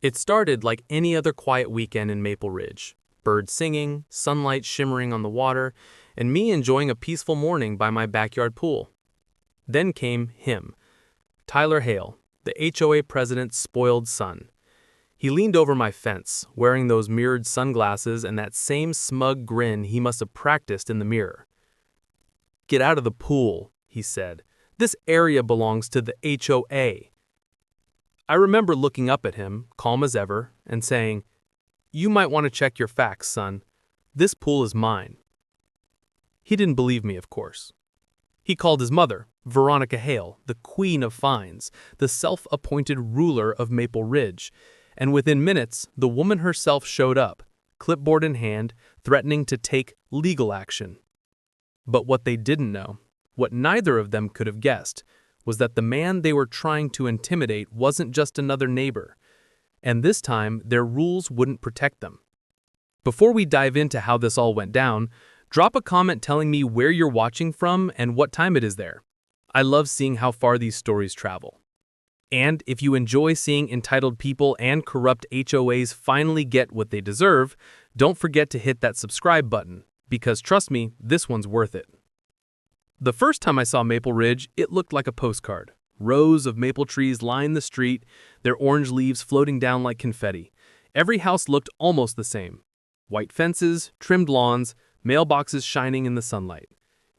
It started like any other quiet weekend in Maple Ridge. Birds singing, sunlight shimmering on the water, and me enjoying a peaceful morning by my backyard pool. Then came him, Tyler Hale, the HOA president's spoiled son. He leaned over my fence, wearing those mirrored sunglasses and that same smug grin he must have practiced in the mirror. "Get out of the pool," he said. "This area belongs to the HOA." I remember looking up at him, calm as ever, and saying, "You might want to check your facts, son. This pool is mine." He didn't believe me, of course. He called his mother, Veronica Hale, the queen of fines, the self-appointed ruler of Maple Ridge, and within minutes, the woman herself showed up, clipboard in hand, threatening to take legal action. But what they didn't know, what neither of them could have guessed, was that the man they were trying to intimidate wasn't just another neighbor, and this time their rules wouldn't protect them. Before we dive into how this all went down, drop a comment telling me where you're watching from and what time it is there. I love seeing how far these stories travel. And if you enjoy seeing entitled people and corrupt HOAs finally get what they deserve, don't forget to hit that subscribe button, because trust me, this one's worth it. The first time I saw Maple Ridge, it looked like a postcard. Rows of maple trees lined the street, their orange leaves floating down like confetti. Every house looked almost the same. White fences, trimmed lawns, mailboxes shining in the sunlight.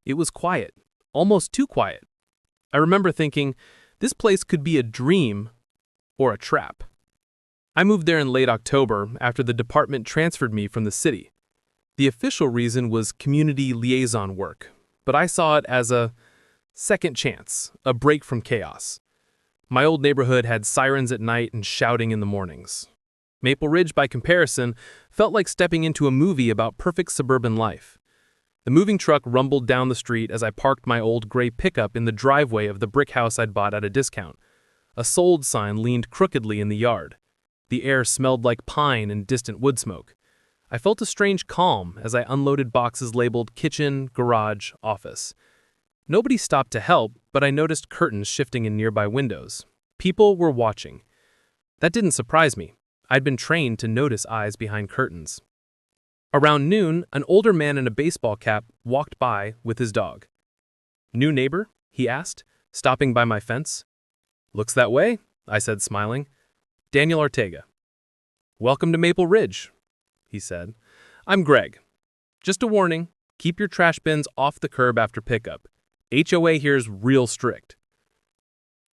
It was quiet, almost too quiet. I remember thinking, this place could be a dream or a trap. I moved there in late October after the department transferred me from the city. The official reason was community liaison work, but I saw it as a second chance, a break from chaos. My old neighborhood had sirens at night and shouting in the mornings. Maple Ridge, by comparison, felt like stepping into a movie about perfect suburban life. The moving truck rumbled down the street as I parked my old gray pickup in the driveway of the brick house I'd bought at a discount. A sold sign leaned crookedly in the yard. The air smelled like pine and distant wood smoke. I felt a strange calm as I unloaded boxes labeled kitchen, garage, office. Nobody stopped to help, but I noticed curtains shifting in nearby windows. People were watching. That didn't surprise me. I'd been trained to notice eyes behind curtains. Around noon, an older man in a baseball cap walked by with his dog. "New neighbor?" he asked, stopping by my fence. "Looks that way," I said, smiling. "Daniel Ortega." "Welcome to Maple Ridge," he said. "I'm Greg. Just a warning, keep your trash bins off the curb after pickup. HOA here's real strict."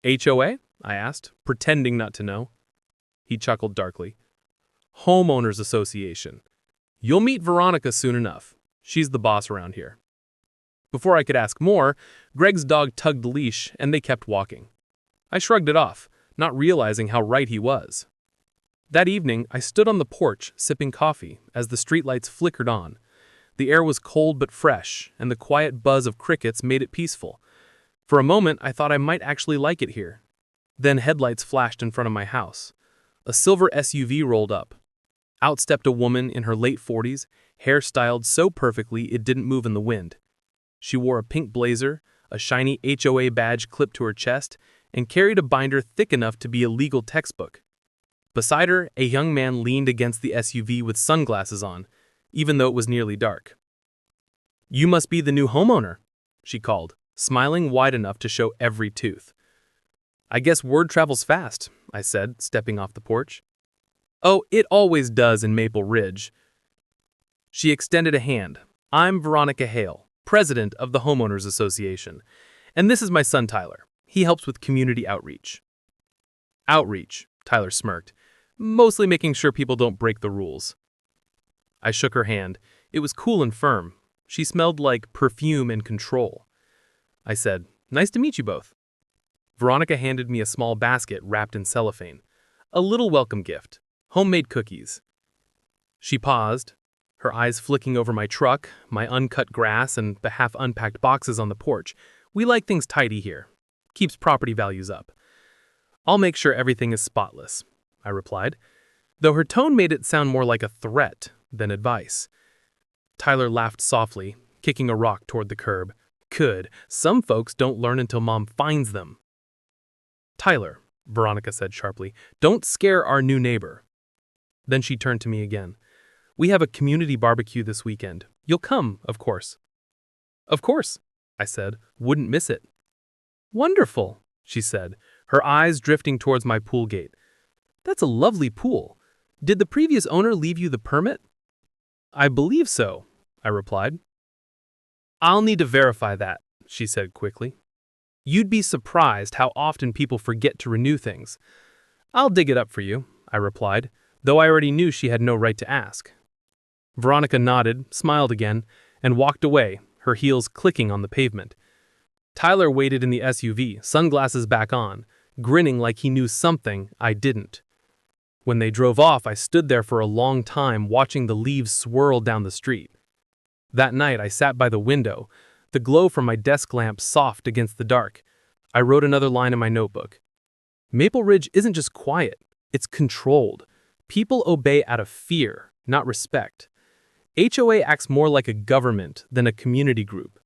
"HOA?" I asked, pretending not to know. He chuckled darkly. "Homeowners Association. You'll meet Veronica soon enough. She's the boss around here." Before I could ask more, Greg's dog tugged the leash and they kept walking. I shrugged it off, not realizing how right he was. That evening, I stood on the porch sipping coffee as the streetlights flickered on. The air was cold but fresh, and the quiet buzz of crickets made it peaceful. For a moment, I thought I might actually like it here. Then headlights flashed in front of my house. A silver SUV rolled up. Out stepped a woman in her late 40s, hair styled so perfectly it didn't move in the wind. She wore a pink blazer, a shiny HOA badge clipped to her chest, and carried a binder thick enough to be a legal textbook. Beside her, a young man leaned against the SUV with sunglasses on, even though it was nearly dark. "You must be the new homeowner," she called, smiling wide enough to show every tooth. "I guess word travels fast," I said, stepping off the porch. "Oh, it always does in Maple Ridge." She extended a hand. "I'm Veronica Hale, president of the Homeowners Association, and this is my son Tyler. He helps with community outreach." "Outreach," Tyler smirked, "mostly making sure people don't break the rules." I shook her hand. It was cool and firm. She smelled like perfume and control. I said, "Nice to meet you both." Veronica handed me a small basket wrapped in cellophane. A little welcome gift. Homemade cookies. She paused, her eyes flicking over my truck, my uncut grass, and the half-unpacked boxes on the porch. "We like things tidy here. Keeps property values up." "I'll make sure everything is spotless," I replied, though her tone made it sound more like a threat than advice. Tyler laughed softly, kicking a rock toward the curb. "Good. Some folks don't learn until Mom finds them." "Tyler, Veronica said sharply. "Don't scare our new neighbor." Then she turned to me again. "We have a community barbecue this weekend. You'll come, of course." "Of course," I said. "Wouldn't miss it." "Wonderful," she said, her eyes drifting towards my pool gate. "That's a lovely pool. Did the previous owner leave you the permit?" "I believe so," I replied. "I'll need to verify that," she said quickly. "You'd be surprised how often people forget to renew things." "I'll dig it up for you," I replied, though I already knew she had no right to ask. Veronica nodded, smiled again, and walked away, her heels clicking on the pavement. Tyler waited in the SUV, sunglasses back on, grinning like he knew something I didn't. When they drove off, I stood there for a long time watching the leaves swirl down the street. That night, I sat by the window, the glow from my desk lamp soft against the dark. I wrote another line in my notebook. Maple Ridge isn't just quiet, it's controlled. People obey out of fear, not respect. HOA acts more like a government than a community group.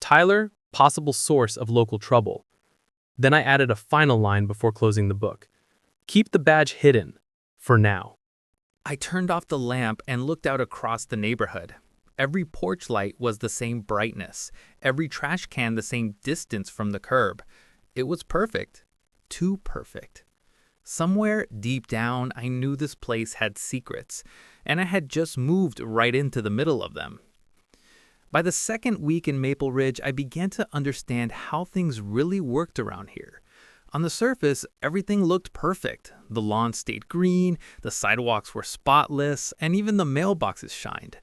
Tyler, possible source of local trouble. Then I added a final line before closing the book. Keep the badge hidden, for now. I turned off the lamp and looked out across the neighborhood. Every porch light was the same brightness, every trash can the same distance from the curb. It was perfect. Too perfect. Somewhere deep down, I knew this place had secrets, and I had just moved right into the middle of them. By the second week in Maple Ridge, I began to understand how things really worked around here. On the surface, everything looked perfect. The lawn stayed green, the sidewalks were spotless, and even the mailboxes shined.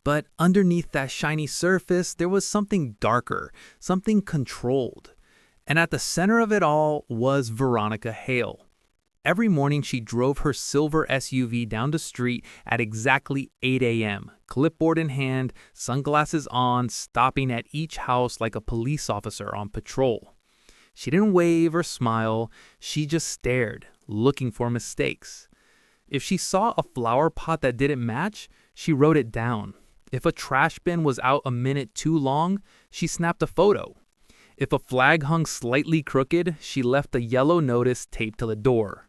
But underneath that shiny surface, there was something darker, something controlled. And at the center of it all was Veronica Hale. Every morning she drove her silver SUV down the street at exactly 8 a.m., clipboard in hand, sunglasses on, stopping at each house like a police officer on patrol. She didn't wave or smile, she just stared, looking for mistakes. If she saw a flower pot that didn't match, she wrote it down. If a trash bin was out a minute too long, she snapped a photo. If a flag hung slightly crooked, she left a yellow notice taped to the door.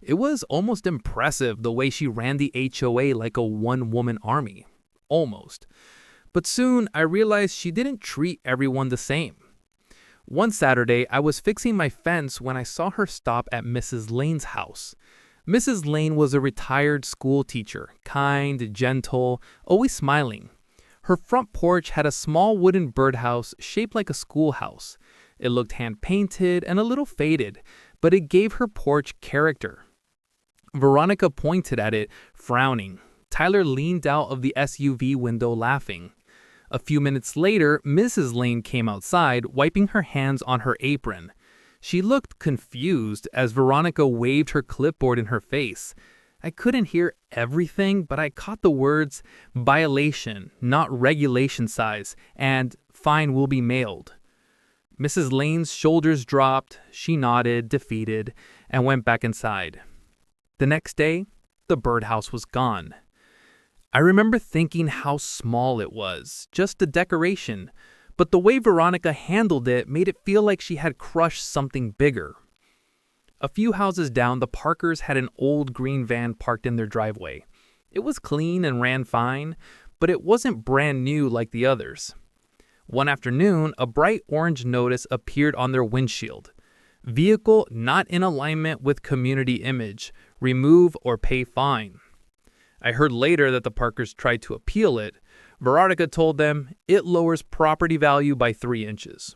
It was almost impressive the way she ran the HOA like a one-woman army. Almost. But soon I realized she didn't treat everyone the same. One Saturday, I was fixing my fence when I saw her stop at Mrs. Lane's house. Mrs. Lane was a retired school teacher, kind, gentle, always smiling. Her front porch had a small wooden birdhouse shaped like a schoolhouse. It looked hand-painted and a little faded, but it gave her porch character. Veronica pointed at it, frowning. Tyler leaned out of the SUV window laughing. A few minutes later, Mrs. Lane came outside, wiping her hands on her apron. She looked confused as Veronica waved her clipboard in her face. I couldn't hear everything, but I caught the words, violation, not regulation size, and fine will be mailed. Mrs. Lane's shoulders dropped, she nodded, defeated, and went back inside. The next day, the birdhouse was gone. I remember thinking how small it was, just a decoration, but the way Veronica handled it made it feel like she had crushed something bigger. A few houses down, the Parkers had an old green van parked in their driveway. It was clean and ran fine, but it wasn't brand new like the others. One afternoon, a bright orange notice appeared on their windshield. Vehicle not in alignment with community image. Remove or pay fine. I heard later that the Parkers tried to appeal it. Veronica told them it lowers property value by 3 inches.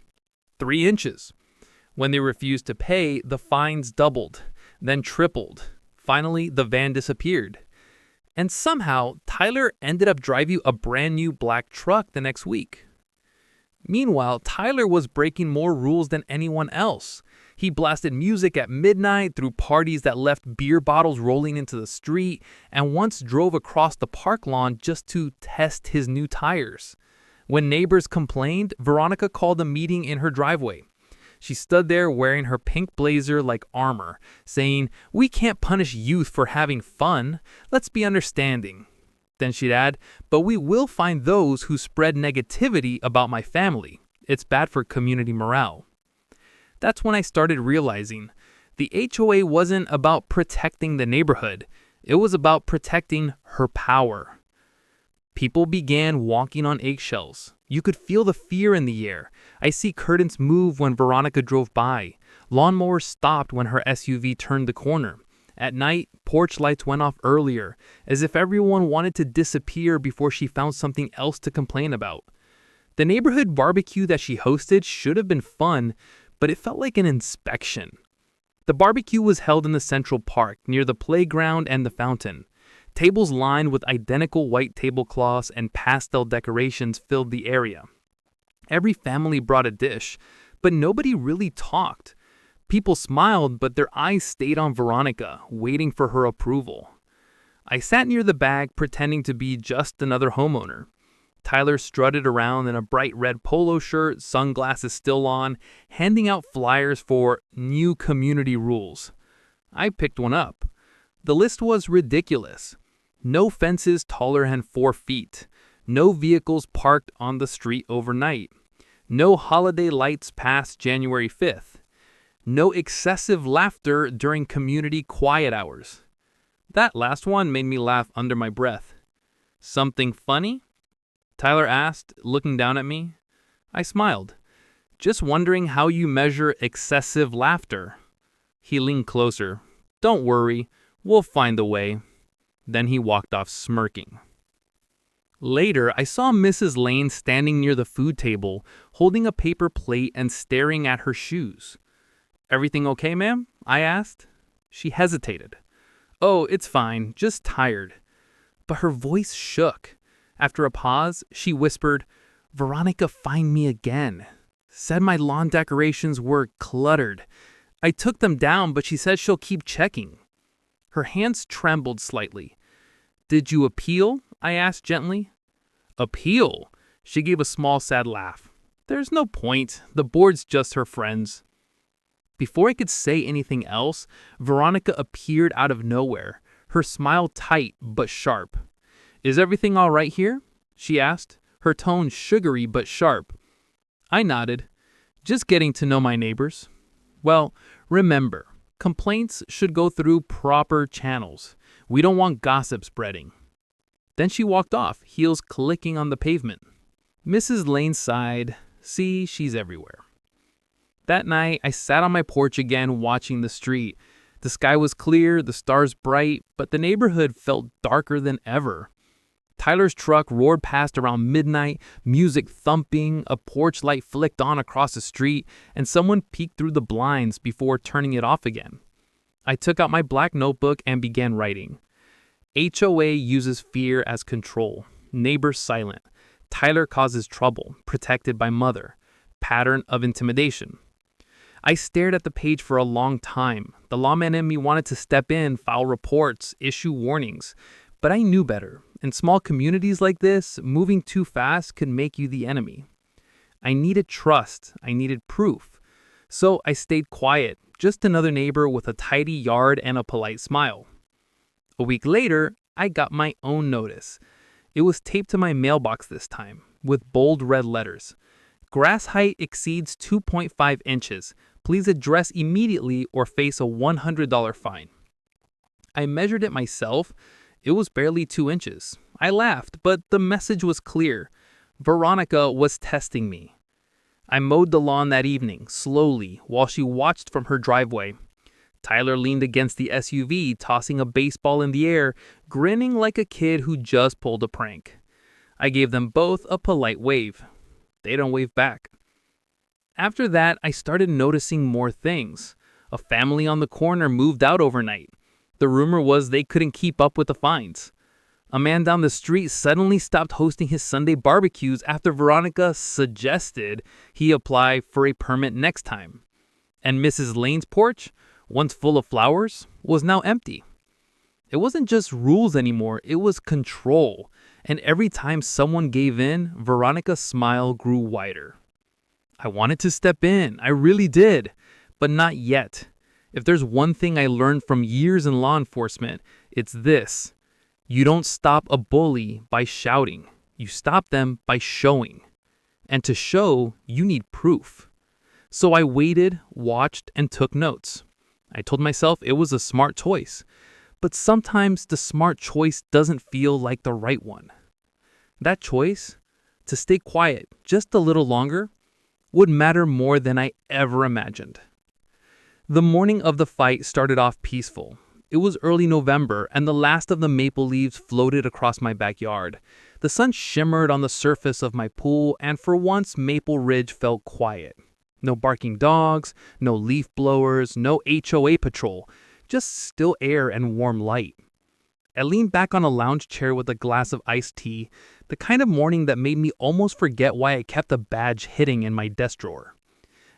3 inches. When they refused to pay, the fines doubled, then tripled. Finally, the van disappeared. And somehow, Tyler ended up driving a brand new black truck the next week. Meanwhile, Tyler was breaking more rules than anyone else. He blasted music at midnight, threw parties that left beer bottles rolling into the street, and once drove across the park lawn just to test his new tires. When neighbors complained, Veronica called a meeting in her driveway. She stood there wearing her pink blazer like armor, saying, "We can't punish youth for having fun. Let's be understanding." Then she'd add, "But we will find those who spread negativity about my family. It's bad for community morale." That's when I started realizing The HOA wasn't about protecting the neighborhood. It was about protecting her power. People began walking on eggshells. You could feel the fear in the air. I see curtains move when Veronica drove by. Lawnmowers stopped when her SUV turned the corner. At night, porch lights went off earlier, as if everyone wanted to disappear before she found something else to complain about. The neighborhood barbecue that she hosted should have been fun, but it felt like an inspection. The barbecue was held in the Central Park, near the playground and the fountain. Tables lined with identical white tablecloths and pastel decorations filled the area. Every family brought a dish, but nobody really talked. People smiled, but their eyes stayed on Veronica, waiting for her approval. I sat near the back, pretending to be just another homeowner. Tyler strutted around in a bright red polo shirt, sunglasses still on, handing out flyers for new community rules. I picked one up. The list was ridiculous. No fences taller than 4 feet. No vehicles parked on the street overnight. No holiday lights past January 5th. No excessive laughter during community quiet hours. That last one made me laugh under my breath. "Something funny?" Tyler asked, looking down at me. I smiled. "Just wondering how you measure excessive laughter." He leaned closer. "Don't worry, we'll find a way." Then he walked off smirking. Later, I saw Mrs. Lane standing near the food table, holding a paper plate and staring at her shoes. "Everything okay, ma'am?" I asked. She hesitated. "Oh, it's fine, just tired." But her voice shook. After a pause, she whispered, "Veronica fined me again. Said my lawn decorations were cluttered. I took them down, but she said she'll keep checking." Her hands trembled slightly. "Did you appeal?" I asked gently. "Appeal?" She gave a small, sad laugh. "There's no point. The board's just her friends." Before I could say anything else, Veronica appeared out of nowhere, her smile tight but sharp. "Is everything all right here?" she asked, her tone sugary but sharp. I nodded. "Just getting to know my neighbors." "Well, remember, complaints should go through proper channels. We don't want gossip spreading." Then she walked off, heels clicking on the pavement. Mrs. Lane sighed. "See, she's everywhere." That night, I sat on my porch again watching the street. The sky was clear, the stars bright, but the neighborhood felt darker than ever. Tyler's truck roared past around midnight, music thumping, a porch light flicked on across the street, and someone peeked through the blinds before turning it off again. I took out my black notebook and began writing. HOA uses fear as control. Neighbor silent. Tyler causes trouble, protected by mother. Pattern of intimidation. I stared at the page for a long time. The lawman in me wanted to step in, file reports, issue warnings. But I knew better. In small communities like this, moving too fast could make you the enemy. I needed trust. I needed proof. So I stayed quiet, just another neighbor with a tidy yard and a polite smile. A week later, I got my own notice. It was taped to my mailbox this time, with bold red letters. Grass height exceeds 2.5 inches. Please address immediately or face a $100 fine. I measured it myself. It was barely 2 inches. I laughed, but the message was clear. Veronica was testing me. I mowed the lawn that evening, slowly, while she watched from her driveway. Tyler leaned against the SUV, tossing a baseball in the air, grinning like a kid who just pulled a prank. I gave them both a polite wave. They don't wave back. After that, I started noticing more things. A family on the corner moved out overnight. The rumor was they couldn't keep up with the fines. A man down the street suddenly stopped hosting his Sunday barbecues after Veronica suggested he apply for a permit next time. And Mrs. Lane's porch, once full of flowers, was now empty. It wasn't just rules anymore, it was control. And every time someone gave in, Veronica's smile grew wider. I wanted to step in, I really did, but not yet. If there's one thing I learned from years in law enforcement, it's this. You don't stop a bully by shouting. You stop them by showing. And to show, you need proof. So I waited, watched, and took notes. I told myself it was a smart choice, but sometimes the smart choice doesn't feel like the right one. That choice, to stay quiet just a little longer, would matter more than I ever imagined. The morning of the fight started off peaceful. It was early November, and the last of the maple leaves floated across my backyard. The sun shimmered on the surface of my pool, and for once Maple Ridge felt quiet. No barking dogs, no leaf blowers, no HOA patrol, just still air and warm light. I leaned back on a lounge chair with a glass of iced tea, the kind of morning that made me almost forget why I kept a badge hidden in my desk drawer.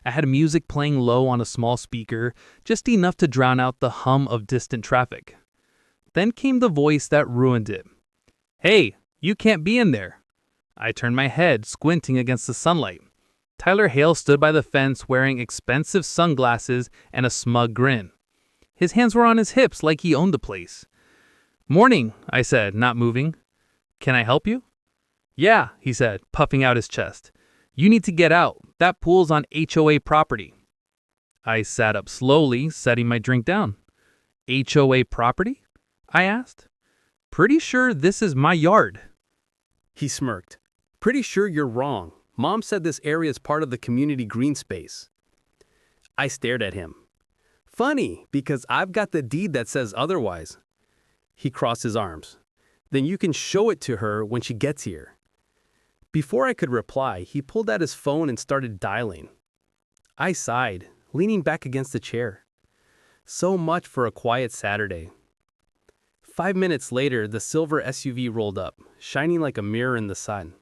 I had music playing low on a small speaker, just enough to drown out the hum of distant traffic. Then came the voice that ruined it. "Hey, you can't be in there." I turned my head, squinting against the sunlight. Tyler Hale stood by the fence wearing expensive sunglasses and a smug grin. His hands were on his hips like he owned the place. "Morning," I said, not moving. "Can I help you?" "Yeah," he said, puffing out his chest. "You need to get out. That pool's on HOA property." I sat up slowly, setting my drink down. "HOA property?" I asked. "Pretty sure this is my yard." He smirked. "Pretty sure you're wrong. Mom said this area is part of the community green space." I stared at him. "Funny, because I've got the deed that says otherwise." He crossed his arms. "Then you can show it to her when she gets here." Before I could reply, he pulled out his phone and started dialing. I sighed, leaning back against the chair. So much for a quiet Saturday. 5 minutes later, the silver SUV rolled up, shining like a mirror in the sun.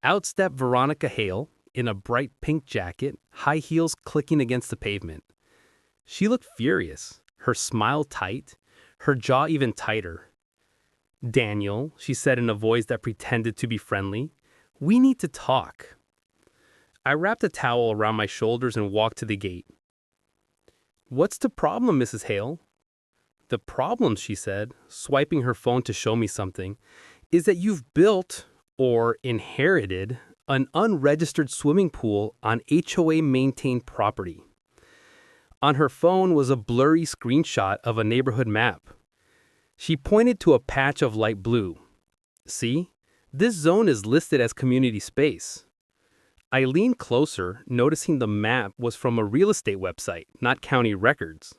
Out stepped Veronica Hale, in a bright pink jacket, high heels clicking against the pavement. She looked furious, her smile tight, her jaw even tighter. "Daniel," she said in a voice that pretended to be friendly, "we need to talk." I wrapped a towel around my shoulders and walked to the gate. "What's the problem, Mrs. Hale?" "The problem," she said, swiping her phone to show me something, "is that you've built, or inherited, an unregistered swimming pool on HOA-maintained property." On her phone was a blurry screenshot of a neighborhood map. She pointed to a patch of light blue. "See? This zone is listed as community space." I leaned closer, noticing the map was from a real estate website, not county records.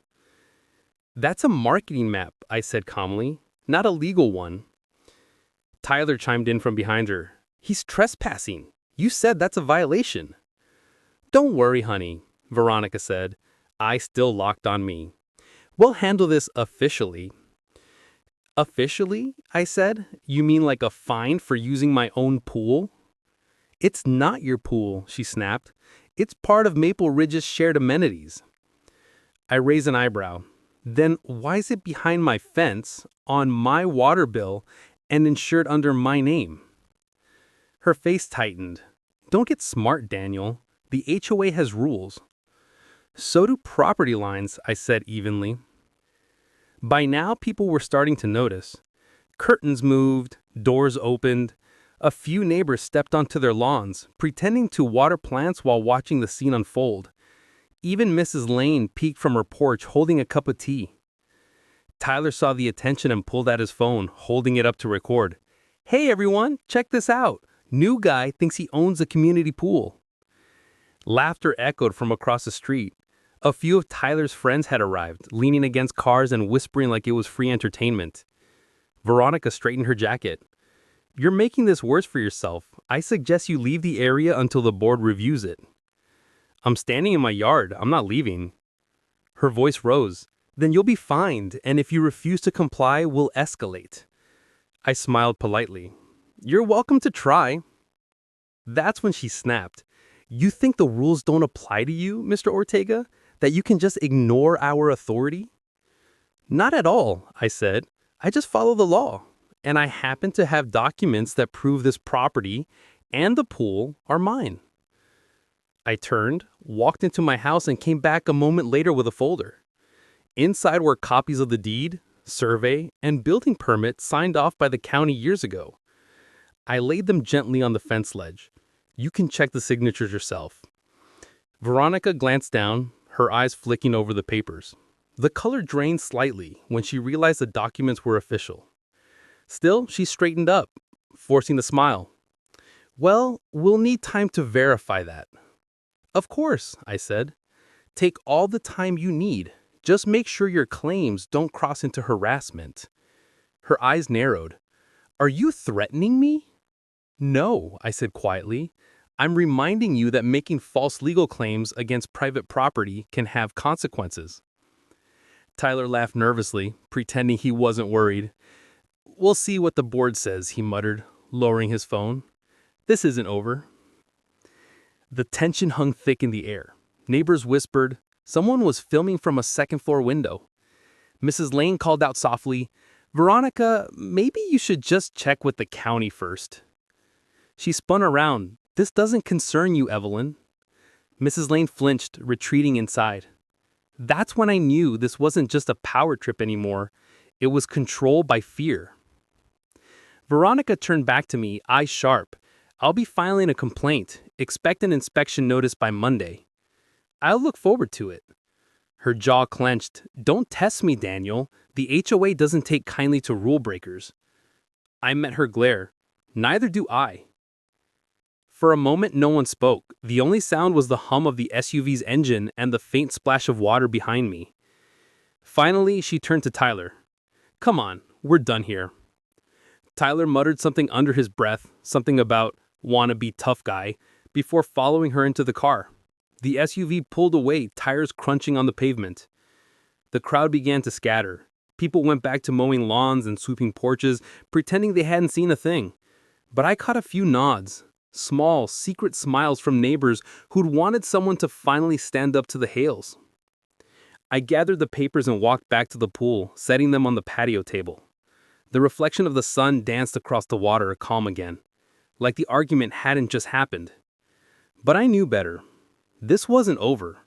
"That's a marketing map," I said calmly, "not a legal one." Tyler chimed in from behind her. "He's trespassing. You said that's a violation." "Don't worry, honey," Veronica said, eyes still locked on me. "We'll handle this officially." "Officially?" I said. "You mean like a fine for using my own pool?" "It's not your pool," she snapped. "It's part of Maple Ridge's shared amenities." I raised an eyebrow. "Then why is it behind my fence, on my water bill, and insured under my name?" Her face tightened. "Don't get smart, Daniel. The HOA has rules." "So do property lines," I said evenly. By now, people were starting to notice. Curtains moved, doors opened. A few neighbors stepped onto their lawns, pretending to water plants while watching the scene unfold. Even Mrs. Lane peeked from her porch holding a cup of tea. Tyler saw the attention and pulled out his phone, holding it up to record. "Hey everyone, check this out. New guy thinks he owns a community pool." Laughter echoed from across the street. A few of Tyler's friends had arrived, leaning against cars and whispering like it was free entertainment. Veronica straightened her jacket. "You're making this worse for yourself. I suggest you leave the area until the board reviews it." "I'm standing in my yard. I'm not leaving." Her voice rose. "Then you'll be fined, and if you refuse to comply, we'll escalate." I smiled politely. "You're welcome to try." That's when she snapped. "You think the rules don't apply to you, Mr. Ortega? That you can just ignore our authority?" "Not at all," I said. "I just follow the law. And I happen to have documents that prove this property and the pool are mine." I turned, walked into my house, and came back a moment later with a folder. Inside were copies of the deed, survey, and building permit signed off by the county years ago. I laid them gently on the fence ledge. "You can check the signatures yourself." Veronica glanced down, her eyes flicking over the papers. The color drained slightly when she realized the documents were official. Still, she straightened up, forcing a smile. Well, we'll need time to verify that. Of course, I said. Take all the time you need. Just make sure your claims don't cross into harassment. Her eyes narrowed. Are you threatening me? No, I said quietly. I'm reminding you that making false legal claims against private property can have consequences. Tyler laughed nervously, pretending he wasn't worried. We'll see what the board says, he muttered, lowering his phone. This isn't over. The tension hung thick in the air. Neighbors whispered. Someone was filming from a second-floor window. Mrs. Lane called out softly, Veronica, maybe you should just check with the county first. She spun around. This doesn't concern you, Evelyn. Mrs. Lane flinched, retreating inside. That's when I knew this wasn't just a power trip anymore. It was control by fear. Veronica turned back to me, eyes sharp. I'll be filing a complaint. Expect an inspection notice by Monday. I'll look forward to it. Her jaw clenched. Don't test me, Daniel. The HOA doesn't take kindly to rule breakers. I met her glare. Neither do I. For a moment, no one spoke. The only sound was the hum of the SUV's engine and the faint splash of water behind me. Finally, she turned to Tyler. Come on, we're done here. Tyler muttered something under his breath, something about wanna be tough guy, before following her into the car. The SUV pulled away, tires crunching on the pavement. The crowd began to scatter. People went back to mowing lawns and sweeping porches, pretending they hadn't seen a thing. But I caught a few nods. Small, secret smiles from neighbors who'd wanted someone to finally stand up to the hails. I gathered the papers and walked back to the pool, setting them on the patio table. The reflection of the sun danced across the water, calm again, like the argument hadn't just happened. But I knew better. This wasn't over.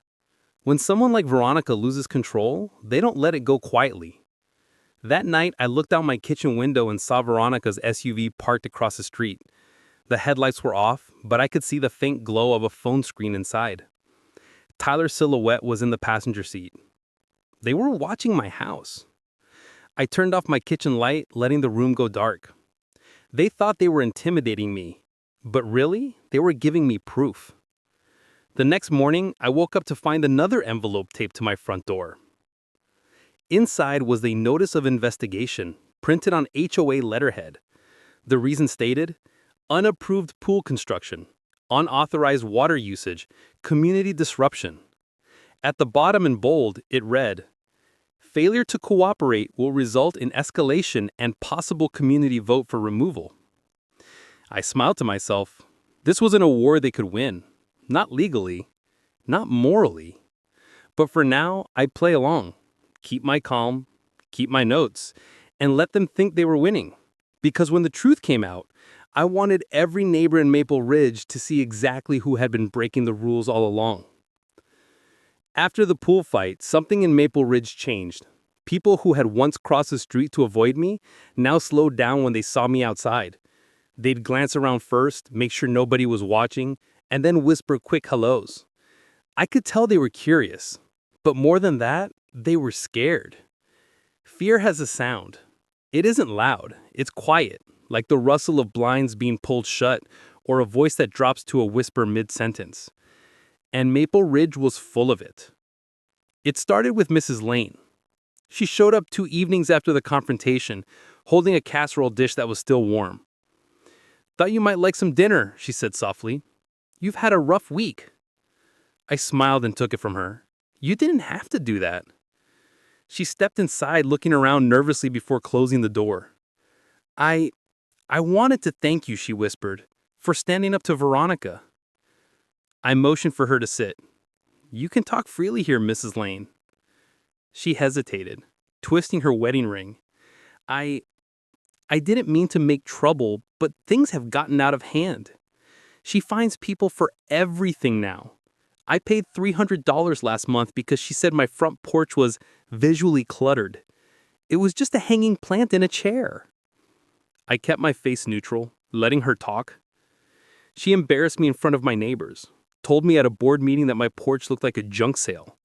When someone like Veronica loses control, they don't let it go quietly. That night, I looked out my kitchen window and saw Veronica's SUV parked across the street. The headlights were off, but I could see the faint glow of a phone screen inside. Tyler's silhouette was in the passenger seat. They were watching my house. I turned off my kitchen light, letting the room go dark. They thought they were intimidating me, but really, they were giving me proof. The next morning, I woke up to find another envelope taped to my front door. Inside was a notice of investigation, printed on HOA letterhead. The reason stated, unapproved pool construction, unauthorized water usage, community disruption. At the bottom in bold, it read, failure to cooperate will result in escalation and possible community vote for removal. I smiled to myself. This was an award they could win. Not legally, not morally. But for now, I'd play along, keep my calm, keep my notes, and let them think they were winning. Because when the truth came out, I wanted every neighbor in Maple Ridge to see exactly who had been breaking the rules all along. After the pool fight, something in Maple Ridge changed. People who had once crossed the street to avoid me now slowed down when they saw me outside. They'd glance around first, make sure nobody was watching, and then whisper quick hellos. I could tell they were curious, but more than that, they were scared. Fear has a sound. It isn't loud, it's quiet, like the rustle of blinds being pulled shut or a voice that drops to a whisper mid-sentence. And Maple Ridge was full of it. It started with Mrs. Lane. She showed up 2 evenings after the confrontation, holding a casserole dish that was still warm. Thought you might like some dinner, she said softly. You've had a rough week. I smiled and took it from her. You didn't have to do that. She stepped inside, looking around nervously before closing the door. I wanted to thank you, she whispered, for standing up to Veronica. I motioned for her to sit. You can talk freely here, Mrs. Lane. She hesitated, twisting her wedding ring. I didn't mean to make trouble, but things have gotten out of hand. She finds people for everything now. I paid $300 last month because she said my front porch was visually cluttered. It was just a hanging plant in a chair. I kept my face neutral, letting her talk. She embarrassed me in front of my neighbors, told me at a board meeting that my porch looked like a junk sale.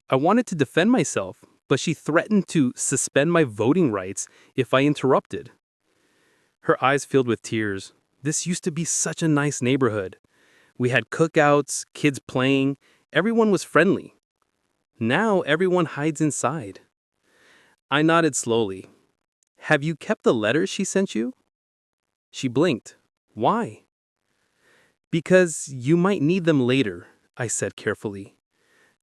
I wanted to defend myself, but she threatened to suspend my voting rights if I interrupted. Her eyes filled with tears. This used to be such a nice neighborhood. We had cookouts, kids playing, everyone was friendly. Now everyone hides inside. I nodded slowly. Have you kept the letters she sent you? She blinked. Why? Because you might need them later, I said carefully.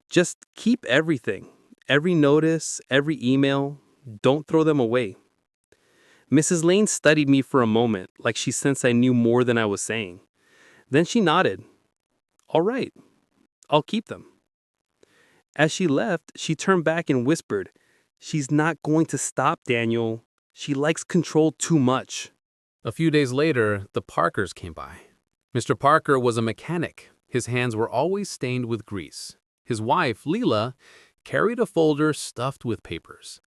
Just keep everything. Every notice, every email. Don't throw them away. Mrs. Lane studied me for a moment, like she sensed I knew more than I was saying. Then she nodded. All right, I'll keep them. As she left, she turned back and whispered, She's not going to stop, Daniel. She likes control too much. A few days later, the Parkers came by. Mr. Parker was a mechanic. His hands were always stained with grease. His wife, Leela, carried a folder stuffed with papers.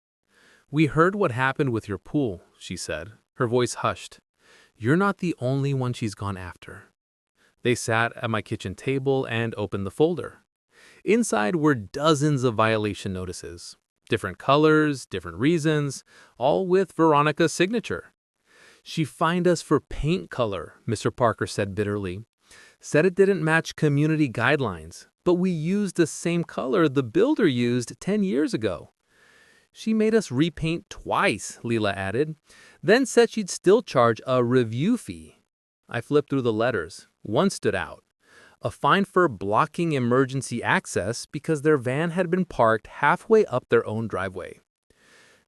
"We heard what happened with your pool," she said, her voice hushed. "You're not the only one she's gone after." They sat at my kitchen table and opened the folder. Inside were dozens of violation notices. Different colors, different reasons, all with Veronica's signature. "She fined us for paint color," Mr. Parker said bitterly. "Said it didn't match community guidelines, but we used the same color the builder used 10 years ago." "She made us repaint twice," Leela added, then said she'd still charge a review fee. I flipped through the letters. One stood out. A fine for blocking emergency access because their van had been parked halfway up their own driveway.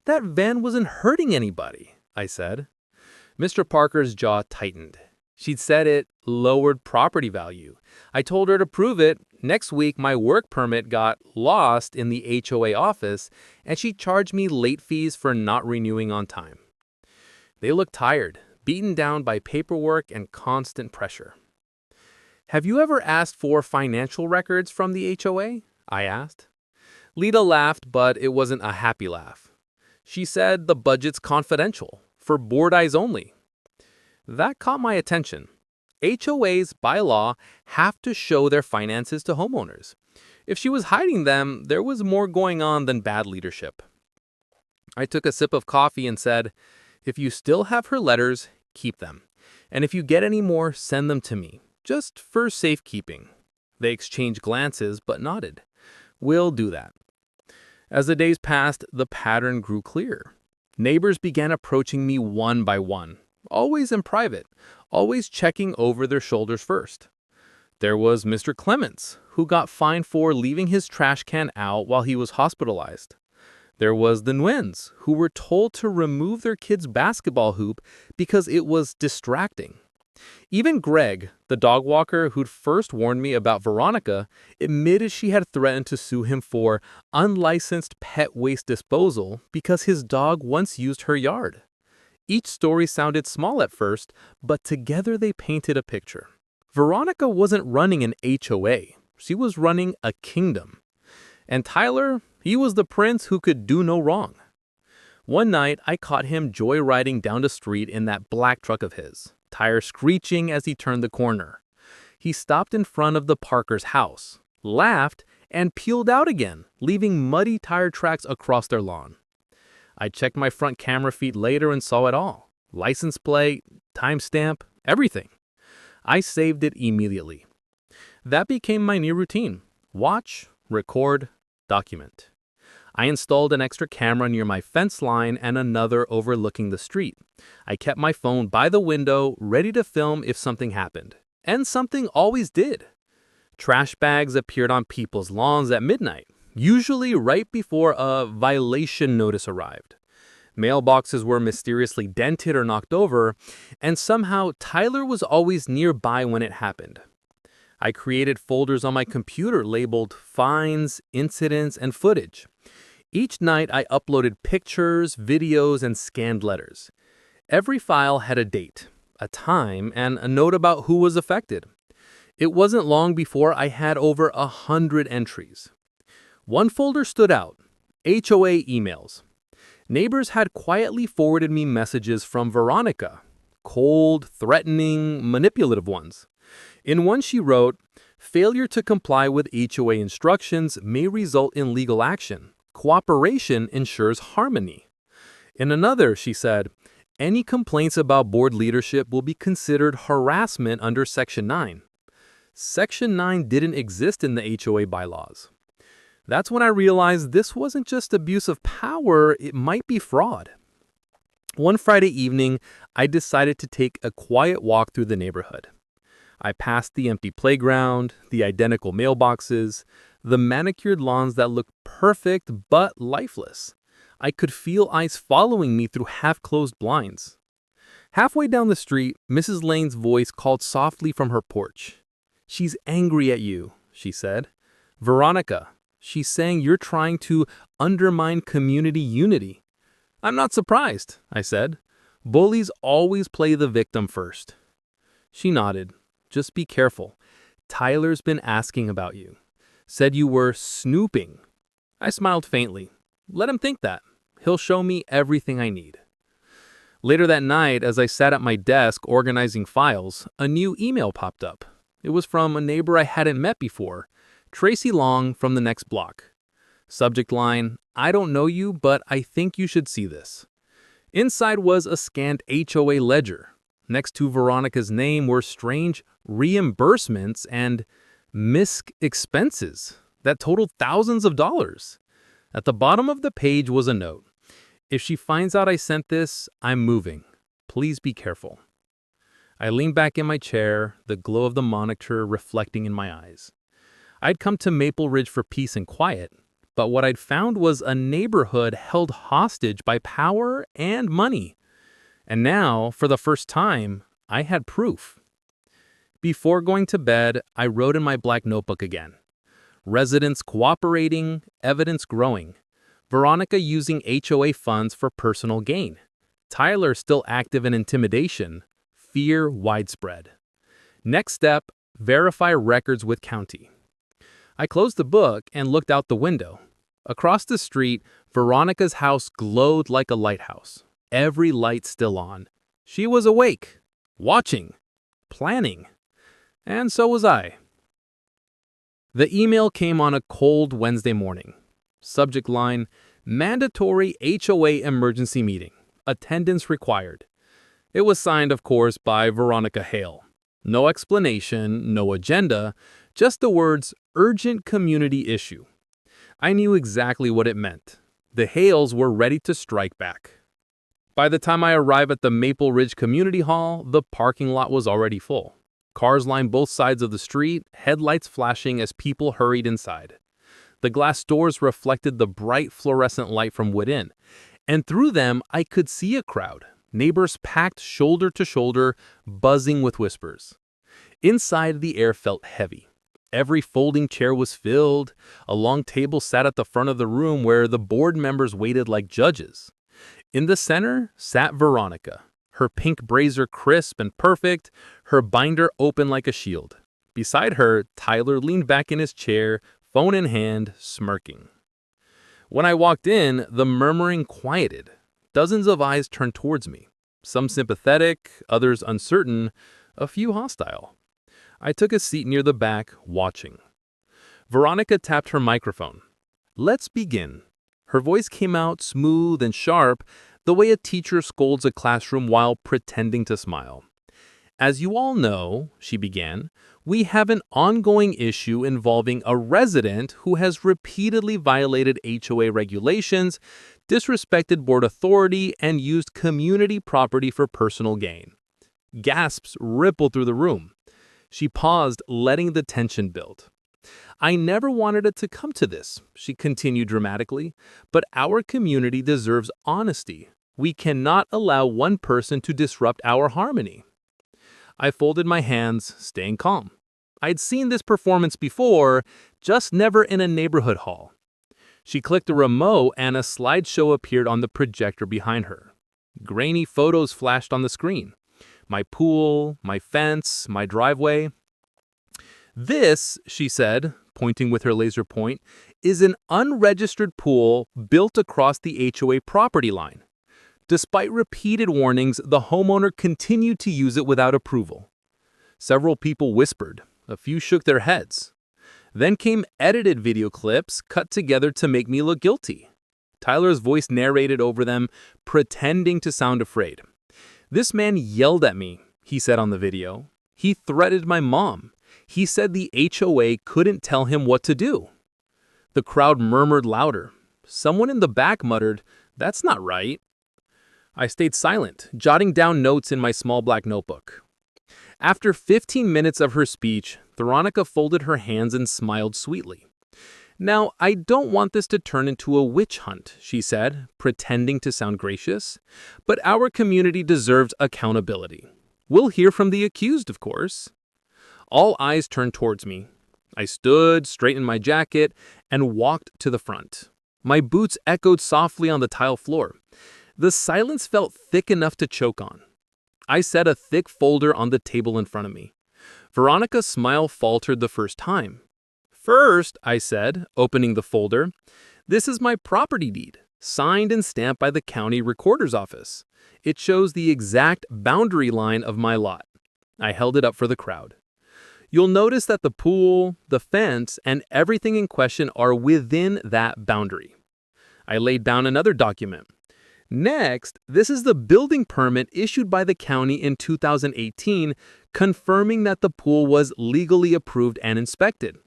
"That van wasn't hurting anybody," I said. Mr. Parker's jaw tightened. She'd said it lowered property value. I told her to prove it. Next week, my work permit got lost in the HOA office, and she charged me late fees for not renewing on time. They looked tired, beaten down by paperwork and constant pressure. "Have you ever asked for financial records from the HOA?" I asked. Lita laughed, but it wasn't a happy laugh. She said the budget's confidential, for board eyes only. That caught my attention. HOAs, by law, have to show their finances to homeowners. If she was hiding them, there was more going on than bad leadership. I took a sip of coffee and said, "If you still have her letters, keep them. And if you get any more, send them to me, just for safekeeping." They exchanged glances but nodded. "We'll do that." As the days passed, the pattern grew clear. Neighbors began approaching me one by one, always in private, always checking over their shoulders first. There was Mr. Clements, who got fined for leaving his trash can out while he was hospitalized. There was the Nguyen's, who were told to remove their kid's basketball hoop because it was distracting. Even Greg, the dog walker who'd first warned me about Veronica, admitted she had threatened to sue him for unlicensed pet waste disposal because his dog once used her yard. Each story sounded small at first, but together they painted a picture. Veronica wasn't running an HOA. She was running a kingdom. And Tyler, he was the prince who could do no wrong. One night, I caught him joyriding down the street in that black truck of his, tires screeching as he turned the corner. He stopped in front of the Parker's house, laughed, and peeled out again, leaving muddy tire tracks across their lawn. I checked my front camera feed later and saw it all. License plate, timestamp, everything. I saved it immediately. That became my new routine. Watch, record, document. I installed an extra camera near my fence line and another overlooking the street. I kept my phone by the window, ready to film if something happened. And something always did. Trash bags appeared on people's lawns at midnight, usually right before a violation notice arrived. Mailboxes were mysteriously dented or knocked over, and somehow Tyler was always nearby when it happened. I created folders on my computer labeled fines, incidents, and footage. Each night I uploaded pictures, videos, and scanned letters. Every file had a date, a time, and a note about who was affected. It wasn't long before I had over 100 entries. One folder stood out, HOA emails. Neighbors had quietly forwarded me messages from Veronica, cold, threatening, manipulative ones. In one she wrote, "Failure to comply with HOA instructions may result in legal action. Cooperation ensures harmony. In another, she said, any complaints about board leadership will be considered harassment under Section 9. Section 9 didn't exist in the HOA bylaws. That's when I realized this wasn't just abuse of power, it might be fraud. One Friday evening, I decided to take a quiet walk through the neighborhood. I passed the empty playground, the identical mailboxes, the manicured lawns that looked perfect but lifeless. I could feel eyes following me through half-closed blinds. Halfway down the street, Mrs. Lane's voice called softly from her porch. "She's angry at you," she said. "Veronica, she's saying you're trying to undermine community unity." "I'm not surprised," I said. "Bullies always play the victim first." She nodded. "Just be careful. Tyler's been asking about you. Said you were snooping." I smiled faintly. Let him think that. He'll show me everything I need. Later that night, as I sat at my desk organizing files, a new email popped up. It was from a neighbor I hadn't met before, Tracy Long from the next block. Subject line, "I don't know you, but I think you should see this." Inside was a scanned HOA ledger. Next to Veronica's name were strange reimbursements and misc expenses that totaled thousands of dollars. At the bottom of the page was a note. "If she finds out I sent this, I'm moving. Please be careful." I leaned back in my chair, the glow of the monitor reflecting in my eyes. I'd come to Maple Ridge for peace and quiet, but what I'd found was a neighborhood held hostage by power and money. And now, for the first time, I had proof. Before going to bed, I wrote in my black notebook again. Residents cooperating, evidence growing. Veronica using HOA funds for personal gain. Tyler still active in intimidation. Fear widespread. Next step, verify records with county. I closed the book and looked out the window. Across the street, Veronica's house glowed like a lighthouse. Every light still on. She was awake, watching, planning. And so was I. The email came on a cold Wednesday morning. Subject line, mandatory HOA emergency meeting. Attendance required. It was signed, of course, by Veronica Hale. No explanation, no agenda, just the words, urgent community issue. I knew exactly what it meant. The Hales were ready to strike back. By the time I arrived at the Maple Ridge Community Hall, the parking lot was already full. Cars lined both sides of the street, headlights flashing as people hurried inside. The glass doors reflected the bright fluorescent light from within, and through them I could see a crowd, neighbors packed shoulder to shoulder, buzzing with whispers. Inside, the air felt heavy. Every folding chair was filled. A long table sat at the front of the room where the board members waited like judges. In the center sat Veronica, her pink brazier crisp and perfect, her binder open like a shield. Beside her, Tyler leaned back in his chair, phone in hand, smirking. When I walked in, the murmuring quieted. Dozens of eyes turned towards me, some sympathetic, others uncertain, a few hostile. I took a seat near the back, watching. Veronica tapped her microphone. "Let's begin." Her voice came out smooth and sharp, the way a teacher scolds a classroom while pretending to smile. "As you all know," she began, "we have an ongoing issue involving a resident who has repeatedly violated HOA regulations, disrespected board authority, and used community property for personal gain." Gasps rippled through the room. She paused, letting the tension build. "I never wanted it to come to this," she continued dramatically, "but our community deserves honesty. We cannot allow one person to disrupt our harmony." I folded my hands, staying calm. I'd seen this performance before, just never in a neighborhood hall. She clicked a remote and a slideshow appeared on the projector behind her. Grainy photos flashed on the screen. My pool, my fence, my driveway. "This," she said, pointing with her laser point, "is an unregistered pool built across the HOA property line. Despite repeated warnings, the homeowner continued to use it without approval." Several people whispered. A few shook their heads. Then came edited video clips cut together to make me look guilty. Tyler's voice narrated over them, pretending to sound afraid. "This man yelled at me," he said on the video. "He threatened my mom. He said the HOA couldn't tell him what to do." The crowd murmured louder. Someone in the back muttered, "That's not right." I stayed silent, jotting down notes in my small black notebook. After 15 minutes of her speech, Veronica folded her hands and smiled sweetly. "Now, I don't want this to turn into a witch hunt," she said, pretending to sound gracious, "but our community deserves accountability. We'll hear from the accused, of course." All eyes turned towards me. I stood, straightened my jacket, and walked to the front. My boots echoed softly on the tile floor. The silence felt thick enough to choke on. I set a thick folder on the table in front of me. Veronica's smile faltered the first time. "First," I said, opening the folder, "this is my property deed, signed and stamped by the county recorder's office. It shows the exact boundary line of my lot." I held it up for the crowd. "You'll notice that the pool, the fence, and everything in question are within that boundary." I laid down another document. "Next, this is the building permit issued by the county in 2018, confirming that the pool was legally approved and inspected."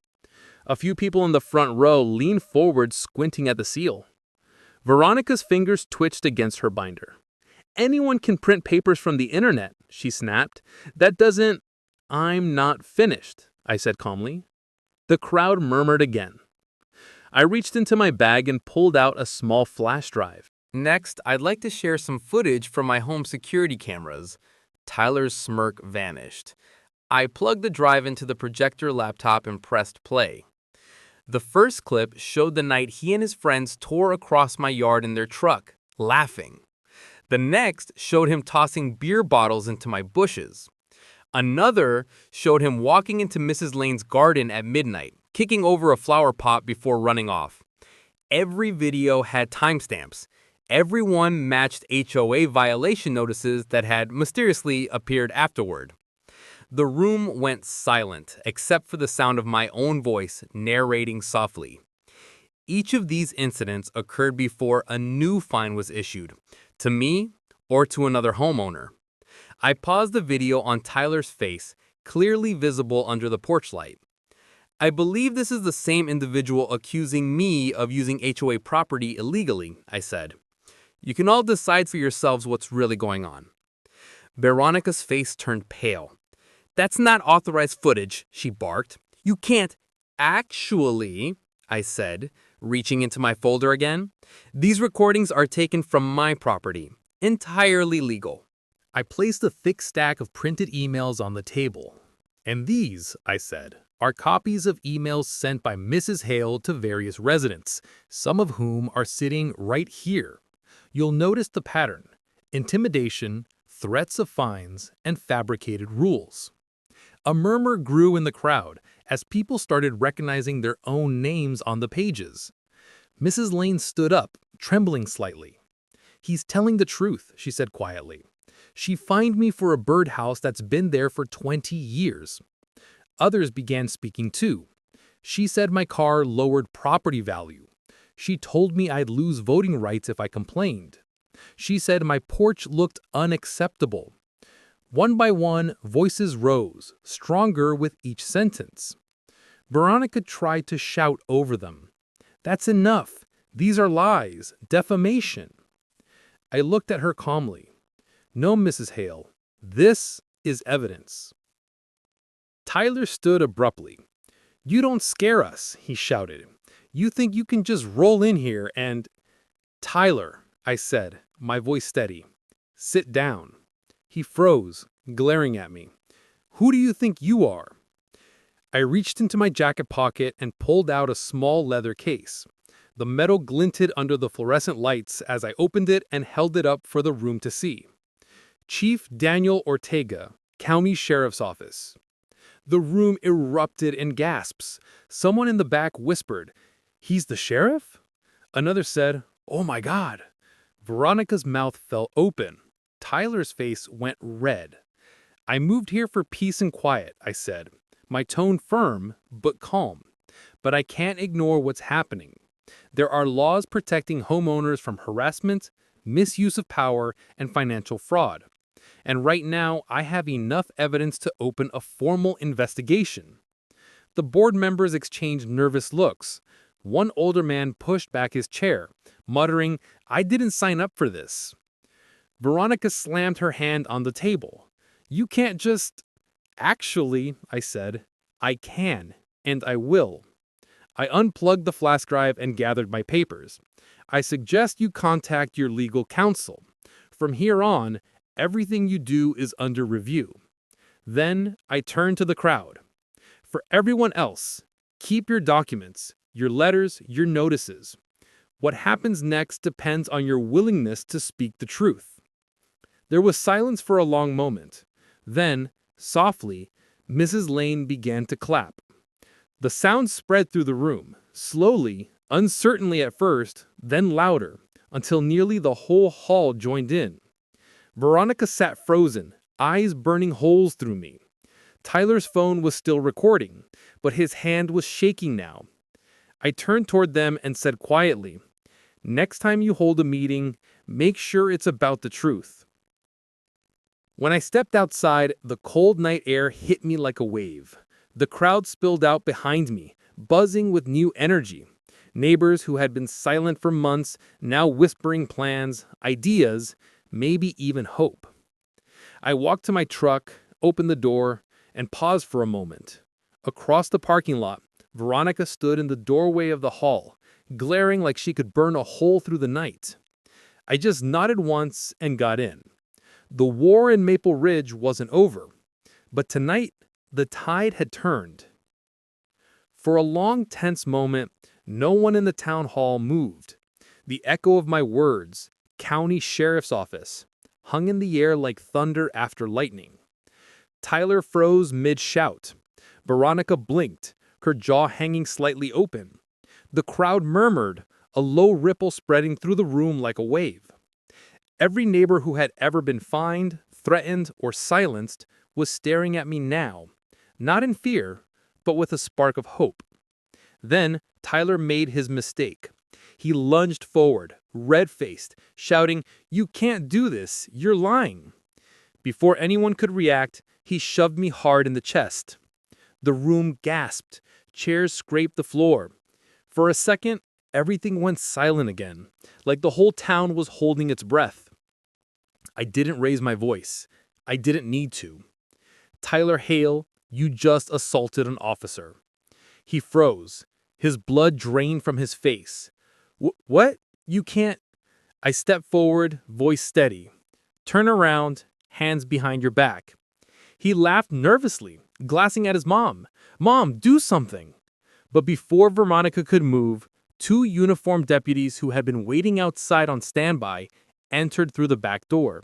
A few people in the front row leaned forward, squinting at the seal. Veronica's fingers twitched against her binder. "Anyone can print papers from the internet," she snapped. "That doesn't—" "I'm not finished," I said calmly. The crowd murmured again. I reached into my bag and pulled out a small flash drive. "Next, I'd like to share some footage from my home security cameras." Tyler's smirk vanished. I plugged the drive into the projector laptop and pressed play. The first clip showed the night he and his friends tore across my yard in their truck, laughing. The next showed him tossing beer bottles into my bushes. Another showed him walking into Mrs. Lane's garden at midnight, kicking over a flower pot before running off. Every video had timestamps. Everyone matched HOA violation notices that had mysteriously appeared afterward. The room went silent, except for the sound of my own voice narrating softly. Each of these incidents occurred before a new fine was issued, to me or to another homeowner. I paused the video on Tyler's face, clearly visible under the porch light. "I believe this is the same individual accusing me of using HOA property illegally," I said. "You can all decide for yourselves what's really going on." Veronica's face turned pale. "That's not authorized footage," she barked. "You can't—" "Actually," I said, reaching into my folder again, "these recordings are taken from my property. Entirely legal." I placed a thick stack of printed emails on the table. "And these," I said, "are copies of emails sent by Mrs. Hale to various residents, some of whom are sitting right here. You'll notice the pattern: intimidation, threats of fines, and fabricated rules." A murmur grew in the crowd as people started recognizing their own names on the pages. Mrs. Lane stood up, trembling slightly. "He's telling the truth," she said quietly. "She fined me for a birdhouse that's been there for 20 years. Others began speaking too. She said my car lowered property value. She told me I'd lose voting rights if I complained. She said my porch looked unacceptable. One by one, voices rose, stronger with each sentence. Veronica tried to shout over them. "That's enough. These are lies, defamation." I looked at her calmly. "No, Mrs. Hale, this is evidence." Tyler stood abruptly. "You don't scare us," he shouted. "You think you can just roll in here and—" "Tyler," I said, my voice steady, "sit down." He froze, glaring at me. "Who do you think you are?" I reached into my jacket pocket and pulled out a small leather case. The metal glinted under the fluorescent lights as I opened it and held it up for the room to see. "Chief Daniel Ortega, County Sheriff's Office." The room erupted in gasps. Someone in the back whispered, "He's the sheriff?" Another said, "Oh my God." Veronica's mouth fell open. Tyler's face went red. "I moved here for peace and quiet," I said, my tone firm but calm. But I can't ignore what's happening. There are laws protecting homeowners from harassment, misuse of power, and financial fraud. And right now, I have enough evidence to open a formal investigation. The board members exchanged nervous looks. One older man pushed back his chair, muttering, "I didn't sign up for this." Veronica slammed her hand on the table. "You can't just—" "Actually," I said, "I can, and I will." I unplugged the flash drive and gathered my papers. "I suggest you contact your legal counsel. From here on, everything you do is under review." Then I turned to the crowd. "For everyone else, keep your documents, your letters, your notices. What happens next depends on your willingness to speak the truth." There was silence for a long moment. Then, softly, Mrs. Lane began to clap. The sound spread through the room, slowly, uncertainly at first, then louder, until nearly the whole hall joined in. Veronica sat frozen, eyes burning holes through me. Tyler's phone was still recording, but his hand was shaking now. I turned toward them and said quietly, "Next time you hold a meeting, make sure it's about the truth." When I stepped outside, the cold night air hit me like a wave. The crowd spilled out behind me, buzzing with new energy. Neighbors who had been silent for months, now whispering plans, ideas, maybe even hope. I walked to my truck, opened the door, and paused for a moment. Across the parking lot, Veronica stood in the doorway of the hall, glaring like she could burn a hole through the night. I just nodded once and got in. The war in Maple Ridge wasn't over, but tonight the tide had turned. For a long, tense moment, no one in the town hall moved. The echo of my words, "County Sheriff's Office," hung in the air like thunder after lightning. Tyler froze mid-shout. Veronica blinked, her jaw hanging slightly open. The crowd murmured, a low ripple spreading through the room like a wave. Every neighbor who had ever been fined, threatened, or silenced was staring at me now, not in fear, but with a spark of hope. Then Tyler made his mistake. He lunged forward, red-faced, shouting, "You can't do this, you're lying." Before anyone could react, he shoved me hard in the chest. The room gasped, chairs scraped the floor. For a second, everything went silent again, like the whole town was holding its breath. I didn't raise my voice. I didn't need to. "Tyler Hale, you just assaulted an officer." He froze. His blood drained from his face. What? You can't—" I stepped forward, voice steady. "Turn around, hands behind your back." He laughed nervously, glancing at his mom. "Mom, do something." But before Veronica could move, two uniformed deputies who had been waiting outside on standby entered through the back door.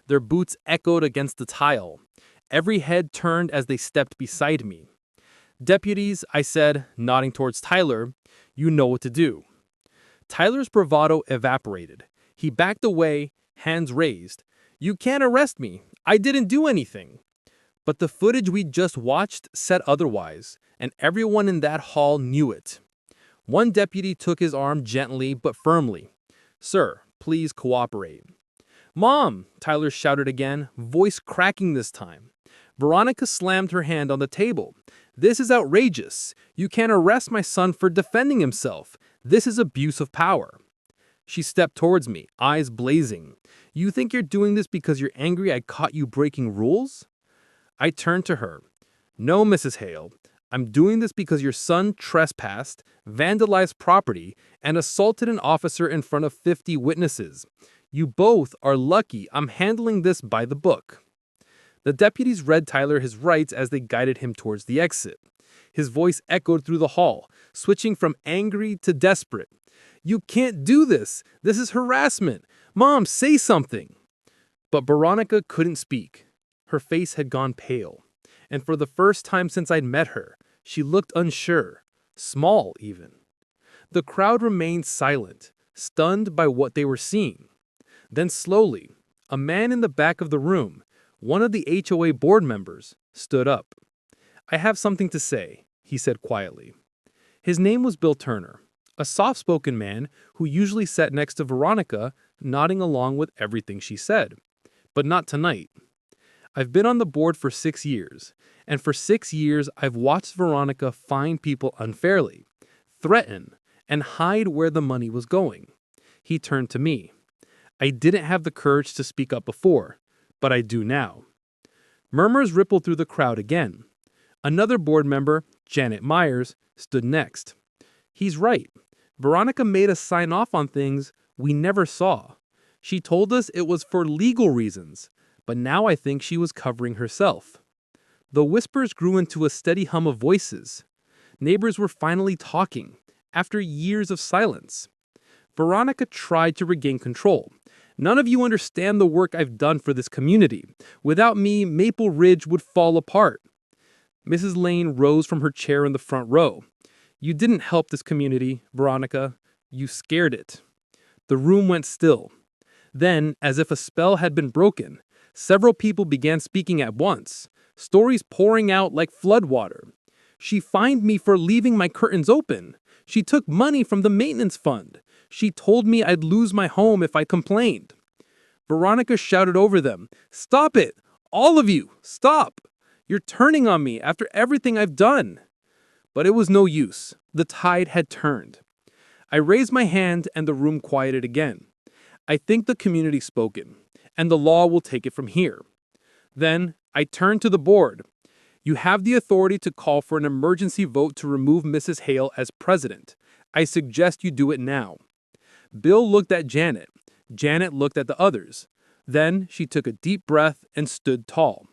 Their boots echoed against the tile. Every head turned as they stepped beside me. "Deputies," I said, nodding towards Tyler, "you know what to do." Tyler's bravado evaporated. He backed away, hands raised. "You can't arrest me. I didn't do anything." But the footage we'd just watched said otherwise, and everyone in that hall knew it. One deputy took his arm gently but firmly. "Sir, please cooperate." "Mom!" Tyler shouted again, voice cracking this time. Veronica slammed her hand on the table. "This is outrageous. You can't arrest my son for defending himself. This is abuse of power." She stepped towards me, eyes blazing. "You think you're doing this because you're angry I caught you breaking rules?" I turned to her. "No, Mrs. Hale. I'm doing this because your son trespassed, vandalized property, and assaulted an officer in front of 50 witnesses. You both are lucky I'm handling this by the book." The deputies read Tyler his rights as they guided him towards the exit. His voice echoed through the hall, switching from angry to desperate. "You can't do this. This is harassment. Mom, say something." But Veronica couldn't speak. Her face had gone pale, and for the first time since I'd met her, she looked unsure, small even. The crowd remained silent, stunned by what they were seeing. Then slowly, a man in the back of the room, one of the HOA board members, stood up. "I have something to say," he said quietly. His name was Bill Turner, a soft-spoken man who usually sat next to Veronica, nodding along with everything she said. But not tonight. I've been on the board for 6 years, and for 6 years I've watched Veronica fine people unfairly, threaten, and hide where the money was going. He turned to me. I didn't have the courage to speak up before, but I do now. Murmurs rippled through the crowd again. Another board member, Janet Myers, stood next. He's right. Veronica made us sign off on things we never saw. She told us it was for legal reasons, but now I think she was covering herself. The whispers grew into a steady hum of voices. Neighbors were finally talking, after years of silence. Veronica tried to regain control. None of you understand the work I've done for this community. Without me, Maple Ridge would fall apart. Mrs. Lane rose from her chair in the front row. You didn't help this community, Veronica. You scared it. The room went still. Then, as if a spell had been broken, several people began speaking at once, stories pouring out like floodwater. She fined me for leaving my curtains open. She took money from the maintenance fund. She told me I'd lose my home if I complained. Veronica shouted over them, "Stop it! All of you, stop! You're turning on me after everything I've done." But it was no use. The tide had turned. I raised my hand and the room quieted again. I think the community's spoken, and the law will take it from here. Then I turned to the board. You have the authority to call for an emergency vote to remove Mrs. Hale as president. I suggest you do it now. Bill looked at Janet. Janet looked at the others. Then she took a deep breath and stood tall.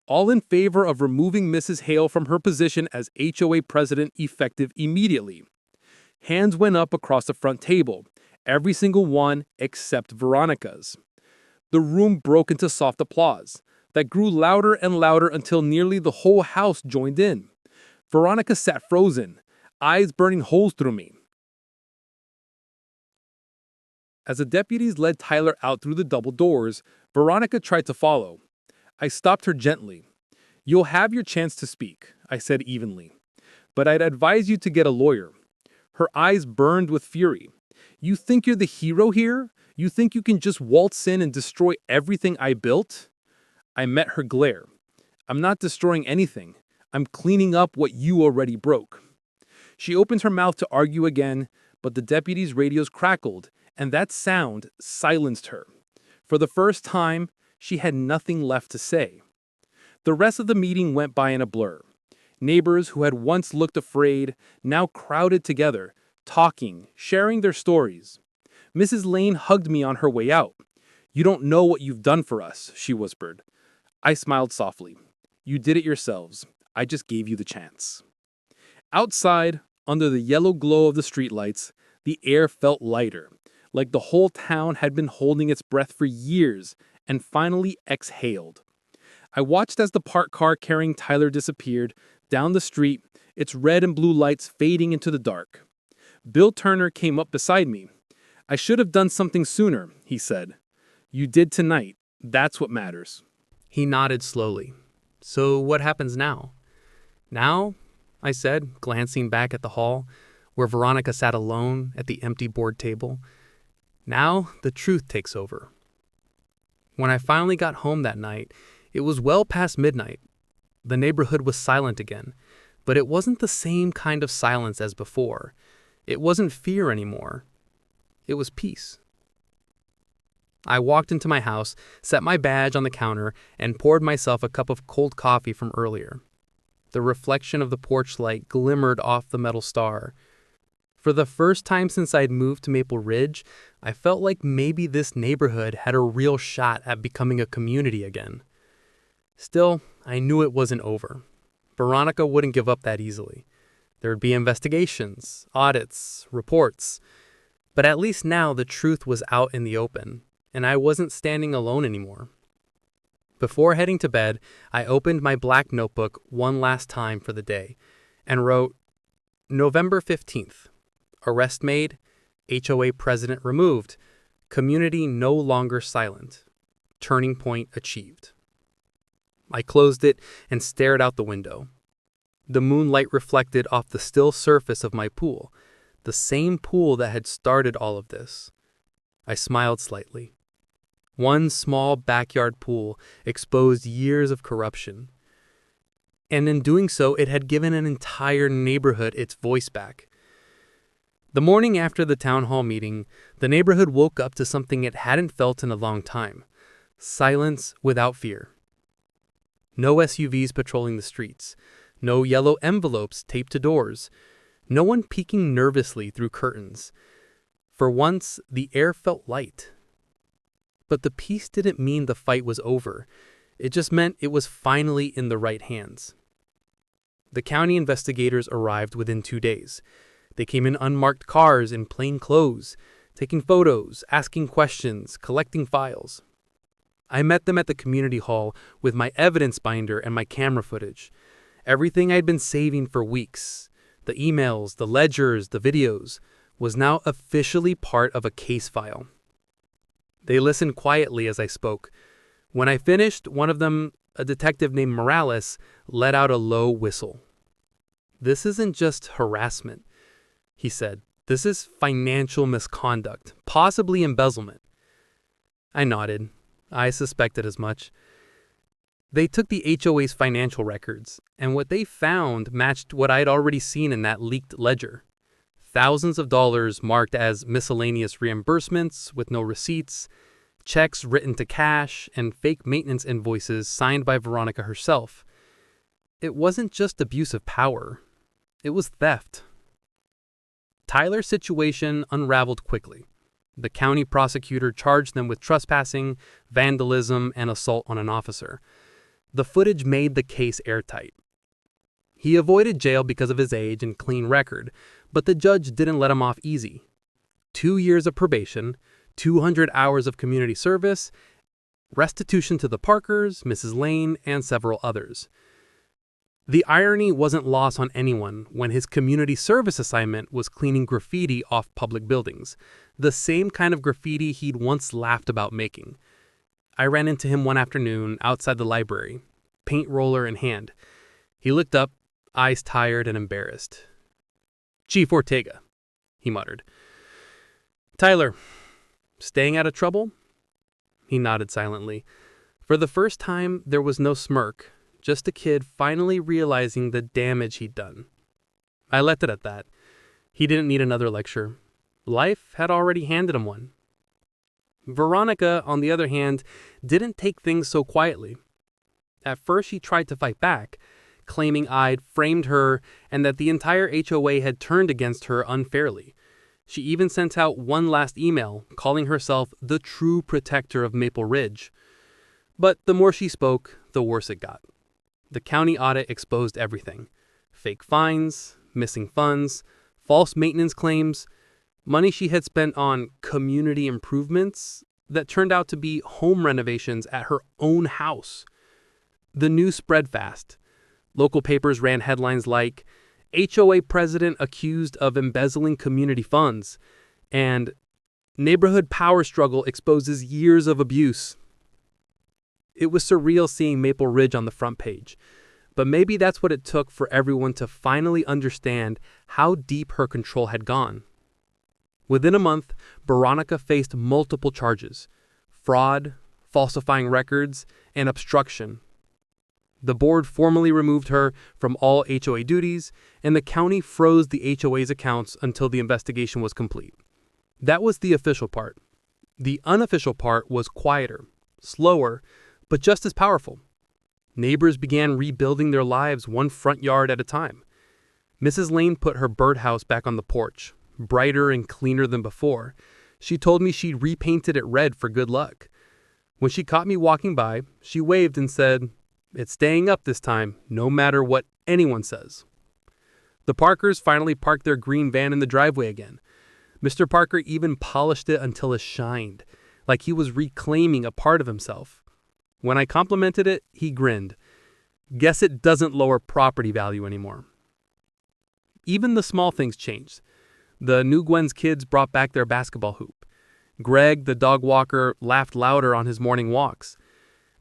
All in favor of removing Mrs. Hale from her position as HOA president effective immediately. Hands went up across the front table, every single one except Veronica's. The room broke into soft applause that grew louder and louder until nearly the whole house joined in. Veronica sat frozen, eyes burning holes through me. As the deputies led Tyler out through the double doors, Veronica tried to follow. I stopped her gently. You'll have your chance to speak, I said evenly. But I'd advise you to get a lawyer. Her eyes burned with fury. You think you're the hero here? You think you can just waltz in and destroy everything I built? I met her glare. I'm not destroying anything. I'm cleaning up what you already broke. She opened her mouth to argue again, but the deputies' radios crackled, and that sound silenced her. For the first time, she had nothing left to say. The rest of the meeting went by in a blur. Neighbors who had once looked afraid now crowded together, talking, sharing their stories. Mrs. Lane hugged me on her way out. You don't know what you've done for us, she whispered. I smiled softly. You did it yourselves. I just gave you the chance. Outside, under the yellow glow of the streetlights, the air felt lighter, like the whole town had been holding its breath for years and finally exhaled. I watched as the parked car carrying Tyler disappeared down the street, its red and blue lights fading into the dark. Bill Turner came up beside me. I should have done something sooner, he said. You did tonight. That's what matters. He nodded slowly. So what happens now? Now, I said, glancing back at the hall, where Veronica sat alone at the empty board table. Now the truth takes over. When I finally got home that night, it was well past midnight. The neighborhood was silent again, but it wasn't the same kind of silence as before. It wasn't fear anymore. It was peace. I walked into my house, set my badge on the counter, and poured myself a cup of cold coffee from earlier. The reflection of the porch light glimmered off the metal star. For the first time since I'd moved to Maple Ridge, I felt like maybe this neighborhood had a real shot at becoming a community again. Still, I knew it wasn't over. Veronica wouldn't give up that easily. There would be investigations, audits, reports. But at least now the truth was out in the open, and I wasn't standing alone anymore. Before heading to bed, I opened my black notebook one last time for the day and wrote, November 15th, arrest made, HOA president removed, community no longer silent, turning point achieved. I closed it and stared out the window. The moonlight reflected off the still surface of my pool, the same pool that had started all of this. I smiled slightly. One small backyard pool exposed years of corruption. And in doing so, it had given an entire neighborhood its voice back. The morning after the town hall meeting, the neighborhood woke up to something it hadn't felt in a long time. Silence without fear. No SUVs patrolling the streets. No yellow envelopes taped to doors. No one peeking nervously through curtains. For once, the air felt light. But the peace didn't mean the fight was over. It just meant it was finally in the right hands. The county investigators arrived within 2 days. They came in unmarked cars in plain clothes, taking photos, asking questions, collecting files. I met them at the community hall with my evidence binder and my camera footage. Everything I'd been saving for weeks, the emails, the ledgers, the videos, was now officially part of a case file. They listened quietly as I spoke. When I finished, one of them, a detective named Morales, let out a low whistle. "This isn't just harassment," he said. "This is financial misconduct, possibly embezzlement." I nodded. I suspected as much. They took the HOA's financial records, and what they found matched what I'd already seen in that leaked ledger. Thousands of dollars marked as miscellaneous reimbursements with no receipts, checks written to cash, and fake maintenance invoices signed by Veronica herself. It wasn't just abuse of power. It was theft. Tyler's situation unraveled quickly. The county prosecutor charged them with trespassing, vandalism, and assault on an officer. The footage made the case airtight. He avoided jail because of his age and clean record, but the judge didn't let him off easy. 2 years of probation, 200 hours of community service, restitution to the Parkers, Mrs. Lane, and several others. The irony wasn't lost on anyone when his community service assignment was cleaning graffiti off public buildings, the same kind of graffiti he'd once laughed about making. I ran into him one afternoon outside the library, paint roller in hand. He looked up, eyes tired and embarrassed. "Chief Ortega," he muttered. "Tyler, staying out of trouble?" He nodded silently. For the first time, there was no smirk, just a kid finally realizing the damage he'd done. I left it at that. He didn't need another lecture. Life had already handed him one. Veronica, on the other hand, didn't take things so quietly. At first, she tried to fight back, claiming I'd framed her and that the entire HOA had turned against her unfairly. She even sent out one last email, calling herself the true protector of Maple Ridge. But the more she spoke, the worse it got. The county audit exposed everything. Fake fines, missing funds, false maintenance claims, money she had spent on community improvements that turned out to be home renovations at her own house. The news spread fast. Local papers ran headlines like, "HOA president accused of embezzling community funds," and "Neighborhood power struggle exposes years of abuse." It was surreal seeing Maple Ridge on the front page, but maybe that's what it took for everyone to finally understand how deep her control had gone. Within a month, Veronica faced multiple charges: fraud, falsifying records, and obstruction. The board formally removed her from all HOA duties, and the county froze the HOA's accounts until the investigation was complete. That was the official part. The unofficial part was quieter, slower, but just as powerful. Neighbors began rebuilding their lives one front yard at a time. Mrs. Lane put her birdhouse back on the porch, brighter and cleaner than before. She told me she'd repainted it red for good luck. When she caught me walking by, she waved and said, "It's staying up this time, no matter what anyone says." The Parkers finally parked their green van in the driveway again. Mr. Parker even polished it until it shined, like he was reclaiming a part of himself. When I complimented it, he grinned. Guess it doesn't lower property value anymore. Even the small things changed. The New Gwen's kids brought back their basketball hoop. Greg, the dog walker, laughed louder on his morning walks.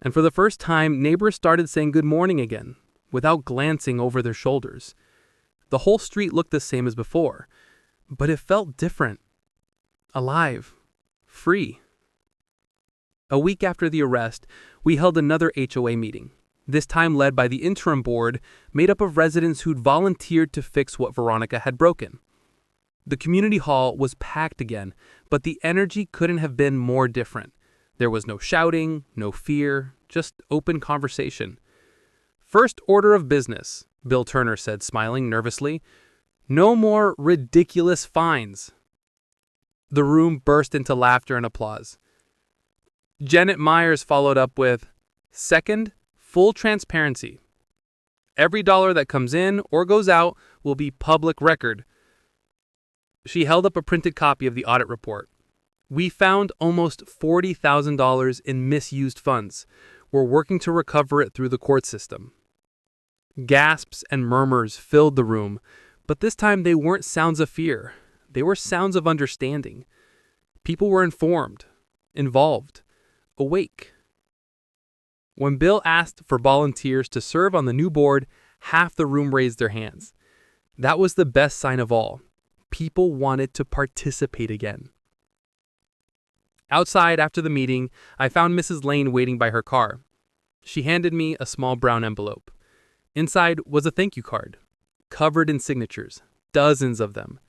And for the first time, neighbors started saying good morning again, without glancing over their shoulders. The whole street looked the same as before, but it felt different. Alive. Free. A week after the arrest, we held another HOA meeting, this time led by the interim board, made up of residents who'd volunteered to fix what Veronica had broken. The community hall was packed again, but the energy couldn't have been more different. There was no shouting, no fear, just open conversation. "First order of business," Bill Turner said, smiling nervously. "No more ridiculous fines." The room burst into laughter and applause. Janet Myers followed up with, "Second, full transparency. Every dollar that comes in or goes out will be public record." She held up a printed copy of the audit report. "We found almost $40,000 in misused funds. We're working to recover it through the court system." Gasps and murmurs filled the room, but this time they weren't sounds of fear. They were sounds of understanding. People were informed, involved, awake. When Bill asked for volunteers to serve on the new board, half the room raised their hands. That was the best sign of all. People wanted to participate again. Outside after the meeting, I found Mrs. Lane waiting by her car. She handed me a small brown envelope. Inside was a thank you card, covered in signatures, dozens of them.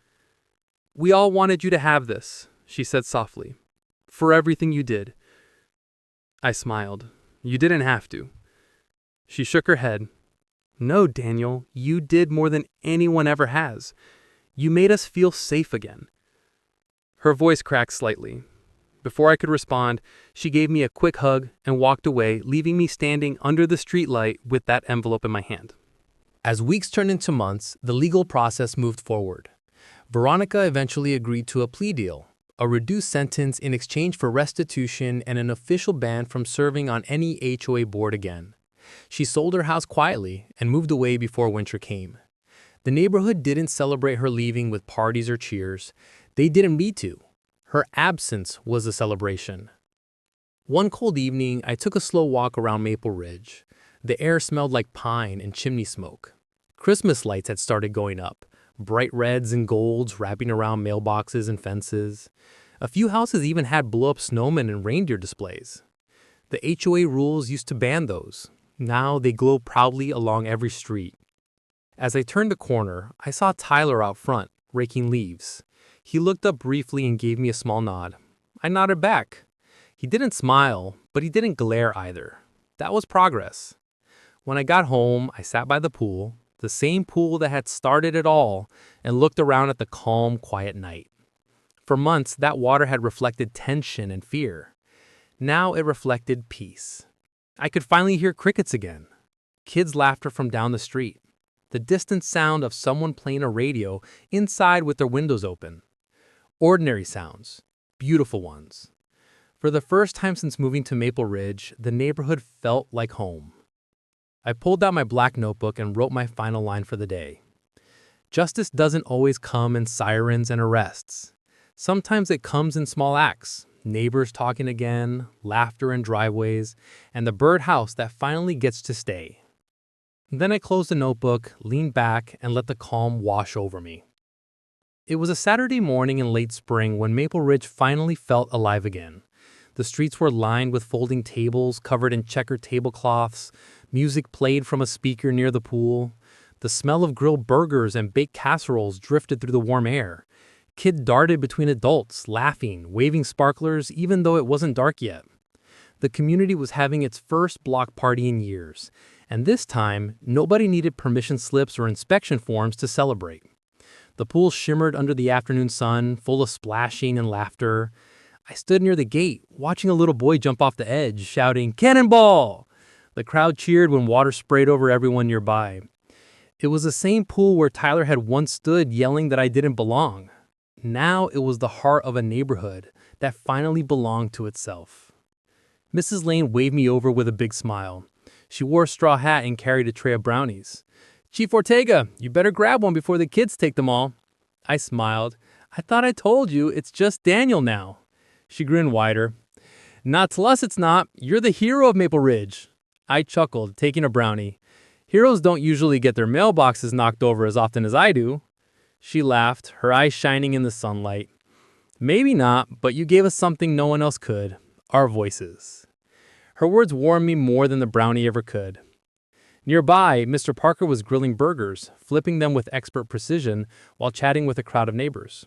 "We all wanted you to have this," she said softly, "for everything you did." I smiled. "You didn't have to." She shook her head. "No, Daniel, you did more than anyone ever has. You made us feel safe again." Her voice cracked slightly. Before I could respond, she gave me a quick hug and walked away, leaving me standing under the streetlight with that envelope in my hand. As weeks turned into months, the legal process moved forward. Veronica eventually agreed to a plea deal, a reduced sentence in exchange for restitution and an official ban from serving on any HOA board again. She sold her house quietly and moved away before winter came. The neighborhood didn't celebrate her leaving with parties or cheers. They didn't need to. Her absence was a celebration. One cold evening, I took a slow walk around Maple Ridge. The air smelled like pine and chimney smoke. Christmas lights had started going up, bright reds and golds wrapping around mailboxes and fences. A few houses even had blow-up snowmen and reindeer displays. The HOA rules used to ban those. Now they glow proudly along every street. As I turned the corner, I saw Tyler out front, raking leaves. He looked up briefly and gave me a small nod. I nodded back. He didn't smile, but he didn't glare either. That was progress. When I got home, I sat by the pool, the same pool that had started it all, and looked around at the calm, quiet night. For months, that water had reflected tension and fear. Now it reflected peace. I could finally hear crickets again, kids' laughter from down the street, the distant sound of someone playing a radio inside with their windows open. Ordinary sounds, beautiful ones. For the first time since moving to Maple Ridge, the neighborhood felt like home. I pulled out my black notebook and wrote my final line for the day. Justice doesn't always come in sirens and arrests. Sometimes it comes in small acts, neighbors talking again, laughter in driveways, and the birdhouse that finally gets to stay. Then I closed the notebook, leaned back, and let the calm wash over me. It was a Saturday morning in late spring when Maple Ridge finally felt alive again. The streets were lined with folding tables covered in checkered tablecloths. Music played from a speaker near the pool. The smell of grilled burgers and baked casseroles drifted through the warm air. Kids darted between adults, laughing, waving sparklers, even though it wasn't dark yet. The community was having its first block party in years, and this time, nobody needed permission slips or inspection forms to celebrate. The pool shimmered under the afternoon sun, full of splashing and laughter. I stood near the gate, watching a little boy jump off the edge, shouting, "Cannonball!" The crowd cheered when water sprayed over everyone nearby. It was the same pool where Tyler had once stood yelling that I didn't belong. Now it was the heart of a neighborhood that finally belonged to itself. Mrs. Lane waved me over with a big smile. She wore a straw hat and carried a tray of brownies. "Chief Ortega, you better grab one before the kids take them all." I smiled. "I thought I told you, it's just Daniel now." She grinned wider. "Not to us, it's not. You're the hero of Maple Ridge." I chuckled, taking a brownie. Heroes don't usually get their mailboxes knocked over as often as I do. She laughed, her eyes shining in the sunlight. Maybe not, but you gave us something no one else could. Our voices. Her words warmed me more than the brownie ever could. Nearby, Mr. Parker was grilling burgers, flipping them with expert precision while chatting with a crowd of neighbors.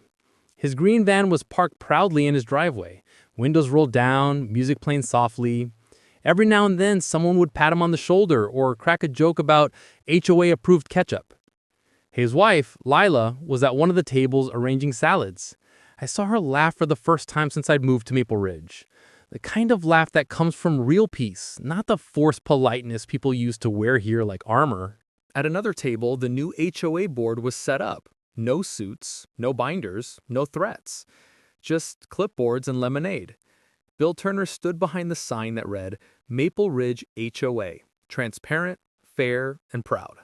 His green van was parked proudly in his driveway, windows rolled down, music playing softly. Every now and then, someone would pat him on the shoulder or crack a joke about HOA-approved ketchup. His wife, Lila, was at one of the tables arranging salads. I saw her laugh for the first time since I'd moved to Maple Ridge. The kind of laugh that comes from real peace, not the forced politeness people use to wear here like armor. At another table, the new HOA board was set up. No suits, no binders, no threats. Just clipboards and lemonade. Bill Turner stood behind the sign that read, Maple Ridge HOA, transparent, fair, and proud.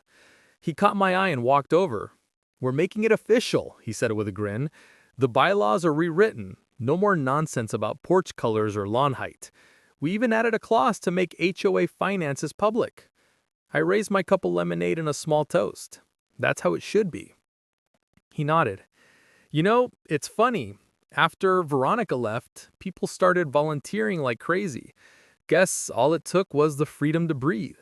He caught my eye and walked over. We're making it official, he said with a grin. The bylaws are rewritten. No more nonsense about porch colors or lawn height. We even added a clause to make HOA finances public. I raised my cup of lemonade and a small toast. That's how it should be. He nodded. You know, it's funny. After Veronica left, people started volunteering like crazy. Guess all it took was the freedom to breathe.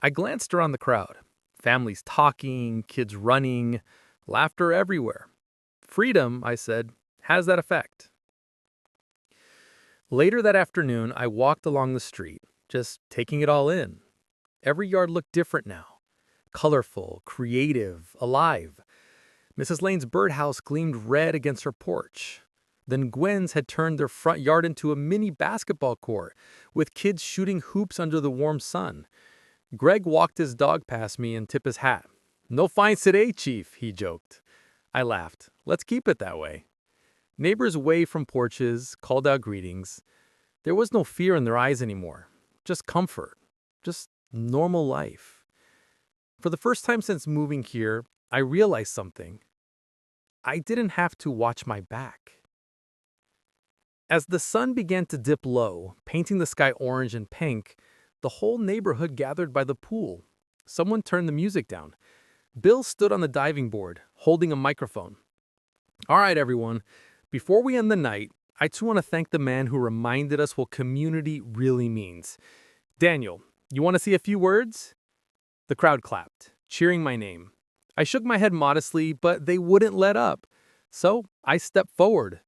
I glanced around the crowd. Families talking, kids running, laughter everywhere. Freedom, I said, has that effect. Later that afternoon, I walked along the street, just taking it all in. Every yard looked different now. Colorful, creative, alive. Mrs. Lane's birdhouse gleamed red against her porch. Then Gwen's had turned their front yard into a mini basketball court, with kids shooting hoops under the warm sun. Greg walked his dog past me and tipped his hat. No fines today, Chief, he joked. I laughed. Let's keep it that way. Neighbors waved from porches, called out greetings. There was no fear in their eyes anymore. Just comfort. Just normal life. For the first time since moving here, I realized something. I didn't have to watch my back. As the sun began to dip low, painting the sky orange and pink, the whole neighborhood gathered by the pool. Someone turned the music down. Bill stood on the diving board, holding a microphone. All right, everyone. Before we end the night, I too want to thank the man who reminded us what community really means. Daniel, you want to say a few words? The crowd clapped, cheering my name. I shook my head modestly, but they wouldn't let up. So I stepped forward.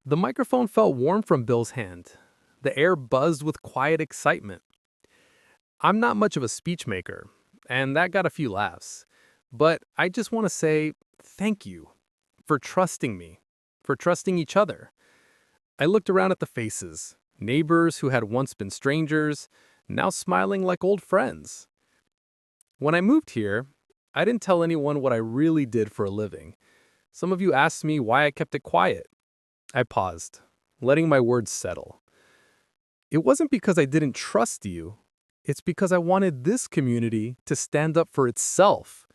The microphone felt warm from Bill's hand. The air buzzed with quiet excitement. I'm not much of a speech maker, and that got a few laughs. But I just want to say thank you for trusting me, for trusting each other. I looked around at the faces, neighbors who had once been strangers, now smiling like old friends. When I moved here, I didn't tell anyone what I really did for a living. Some of you asked me why I kept it quiet. I paused, letting my words settle. It wasn't because I didn't trust you. It's because I wanted this community to stand up for itself.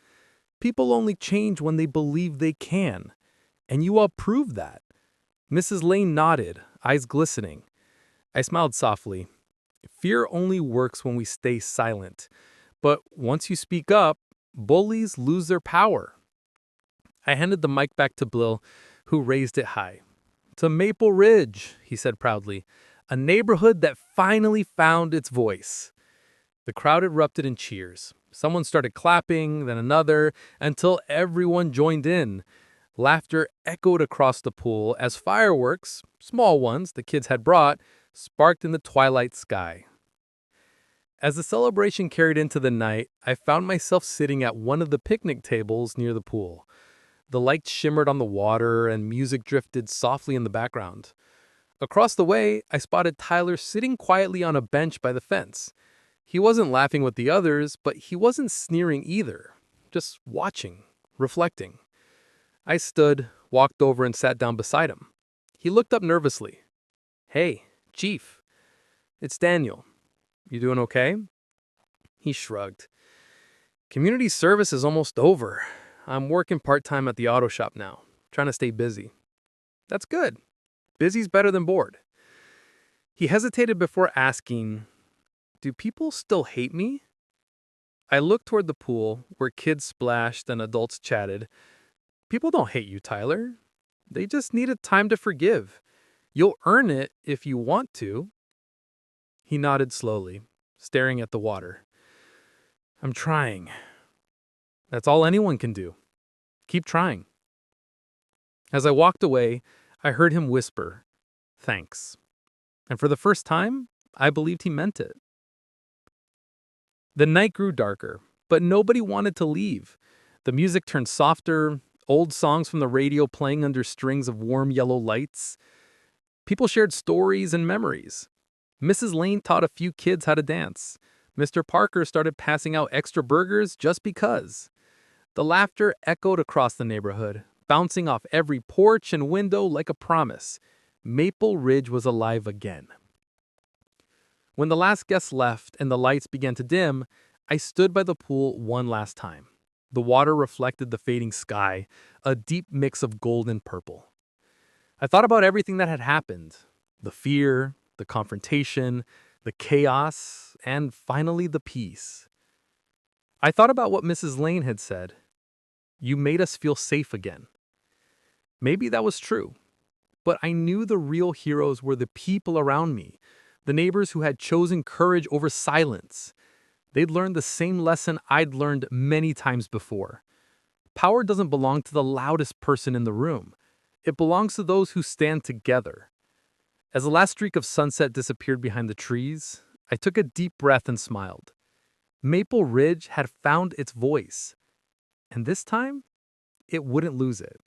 People only change when they believe they can. And you all proved that. Mrs. Lane nodded, eyes glistening. I smiled softly. Fear only works when we stay silent. But once you speak up, bullies lose their power. I handed the mic back to Bill, who raised it high. To Maple Ridge, he said proudly, a neighborhood that finally found its voice. The crowd erupted in cheers. Someone started clapping, then another, until everyone joined in. Laughter echoed across the pool as fireworks, small ones the kids had brought, sparked in the twilight sky. As the celebration carried into the night, I found myself sitting at one of the picnic tables near the pool. The lights shimmered on the water and music drifted softly in the background. Across the way, I spotted Tyler sitting quietly on a bench by the fence. He wasn't laughing with the others, but he wasn't sneering either, just watching, reflecting. I stood, walked over, and sat down beside him. He looked up nervously. Hey, Chief. It's Daniel. You doing okay? He shrugged. Community service is almost over. I'm working part-time at the auto shop now, trying to stay busy. That's good. Busy's better than bored. He hesitated before asking, do people still hate me? I looked toward the pool, where kids splashed and adults chatted. People don't hate you, Tyler. They just needed time to forgive. You'll earn it if you want to. He nodded slowly, staring at the water. I'm trying. That's all anyone can do. Keep trying. As I walked away, I heard him whisper, "Thanks." And for the first time, I believed he meant it. The night grew darker, but nobody wanted to leave. The music turned softer, old songs from the radio playing under strings of warm yellow lights. People shared stories and memories. Mrs. Lane taught a few kids how to dance. Mr. Parker started passing out extra burgers just because. The laughter echoed across the neighborhood, bouncing off every porch and window like a promise. Maple Ridge was alive again. When the last guest left and the lights began to dim, I stood by the pool one last time. The water reflected the fading sky, a deep mix of gold and purple. I thought about everything that had happened: the fear, the confrontation, the chaos, and finally the peace. I thought about what Mrs. Lane had said. You made us feel safe again. Maybe that was true, but I knew the real heroes were the people around me, the neighbors who had chosen courage over silence. They'd learned the same lesson I'd learned many times before. Power doesn't belong to the loudest person in the room. It belongs to those who stand together. As the last streak of sunset disappeared behind the trees, I took a deep breath and smiled. Maple Ridge had found its voice, and this time, it wouldn't lose it.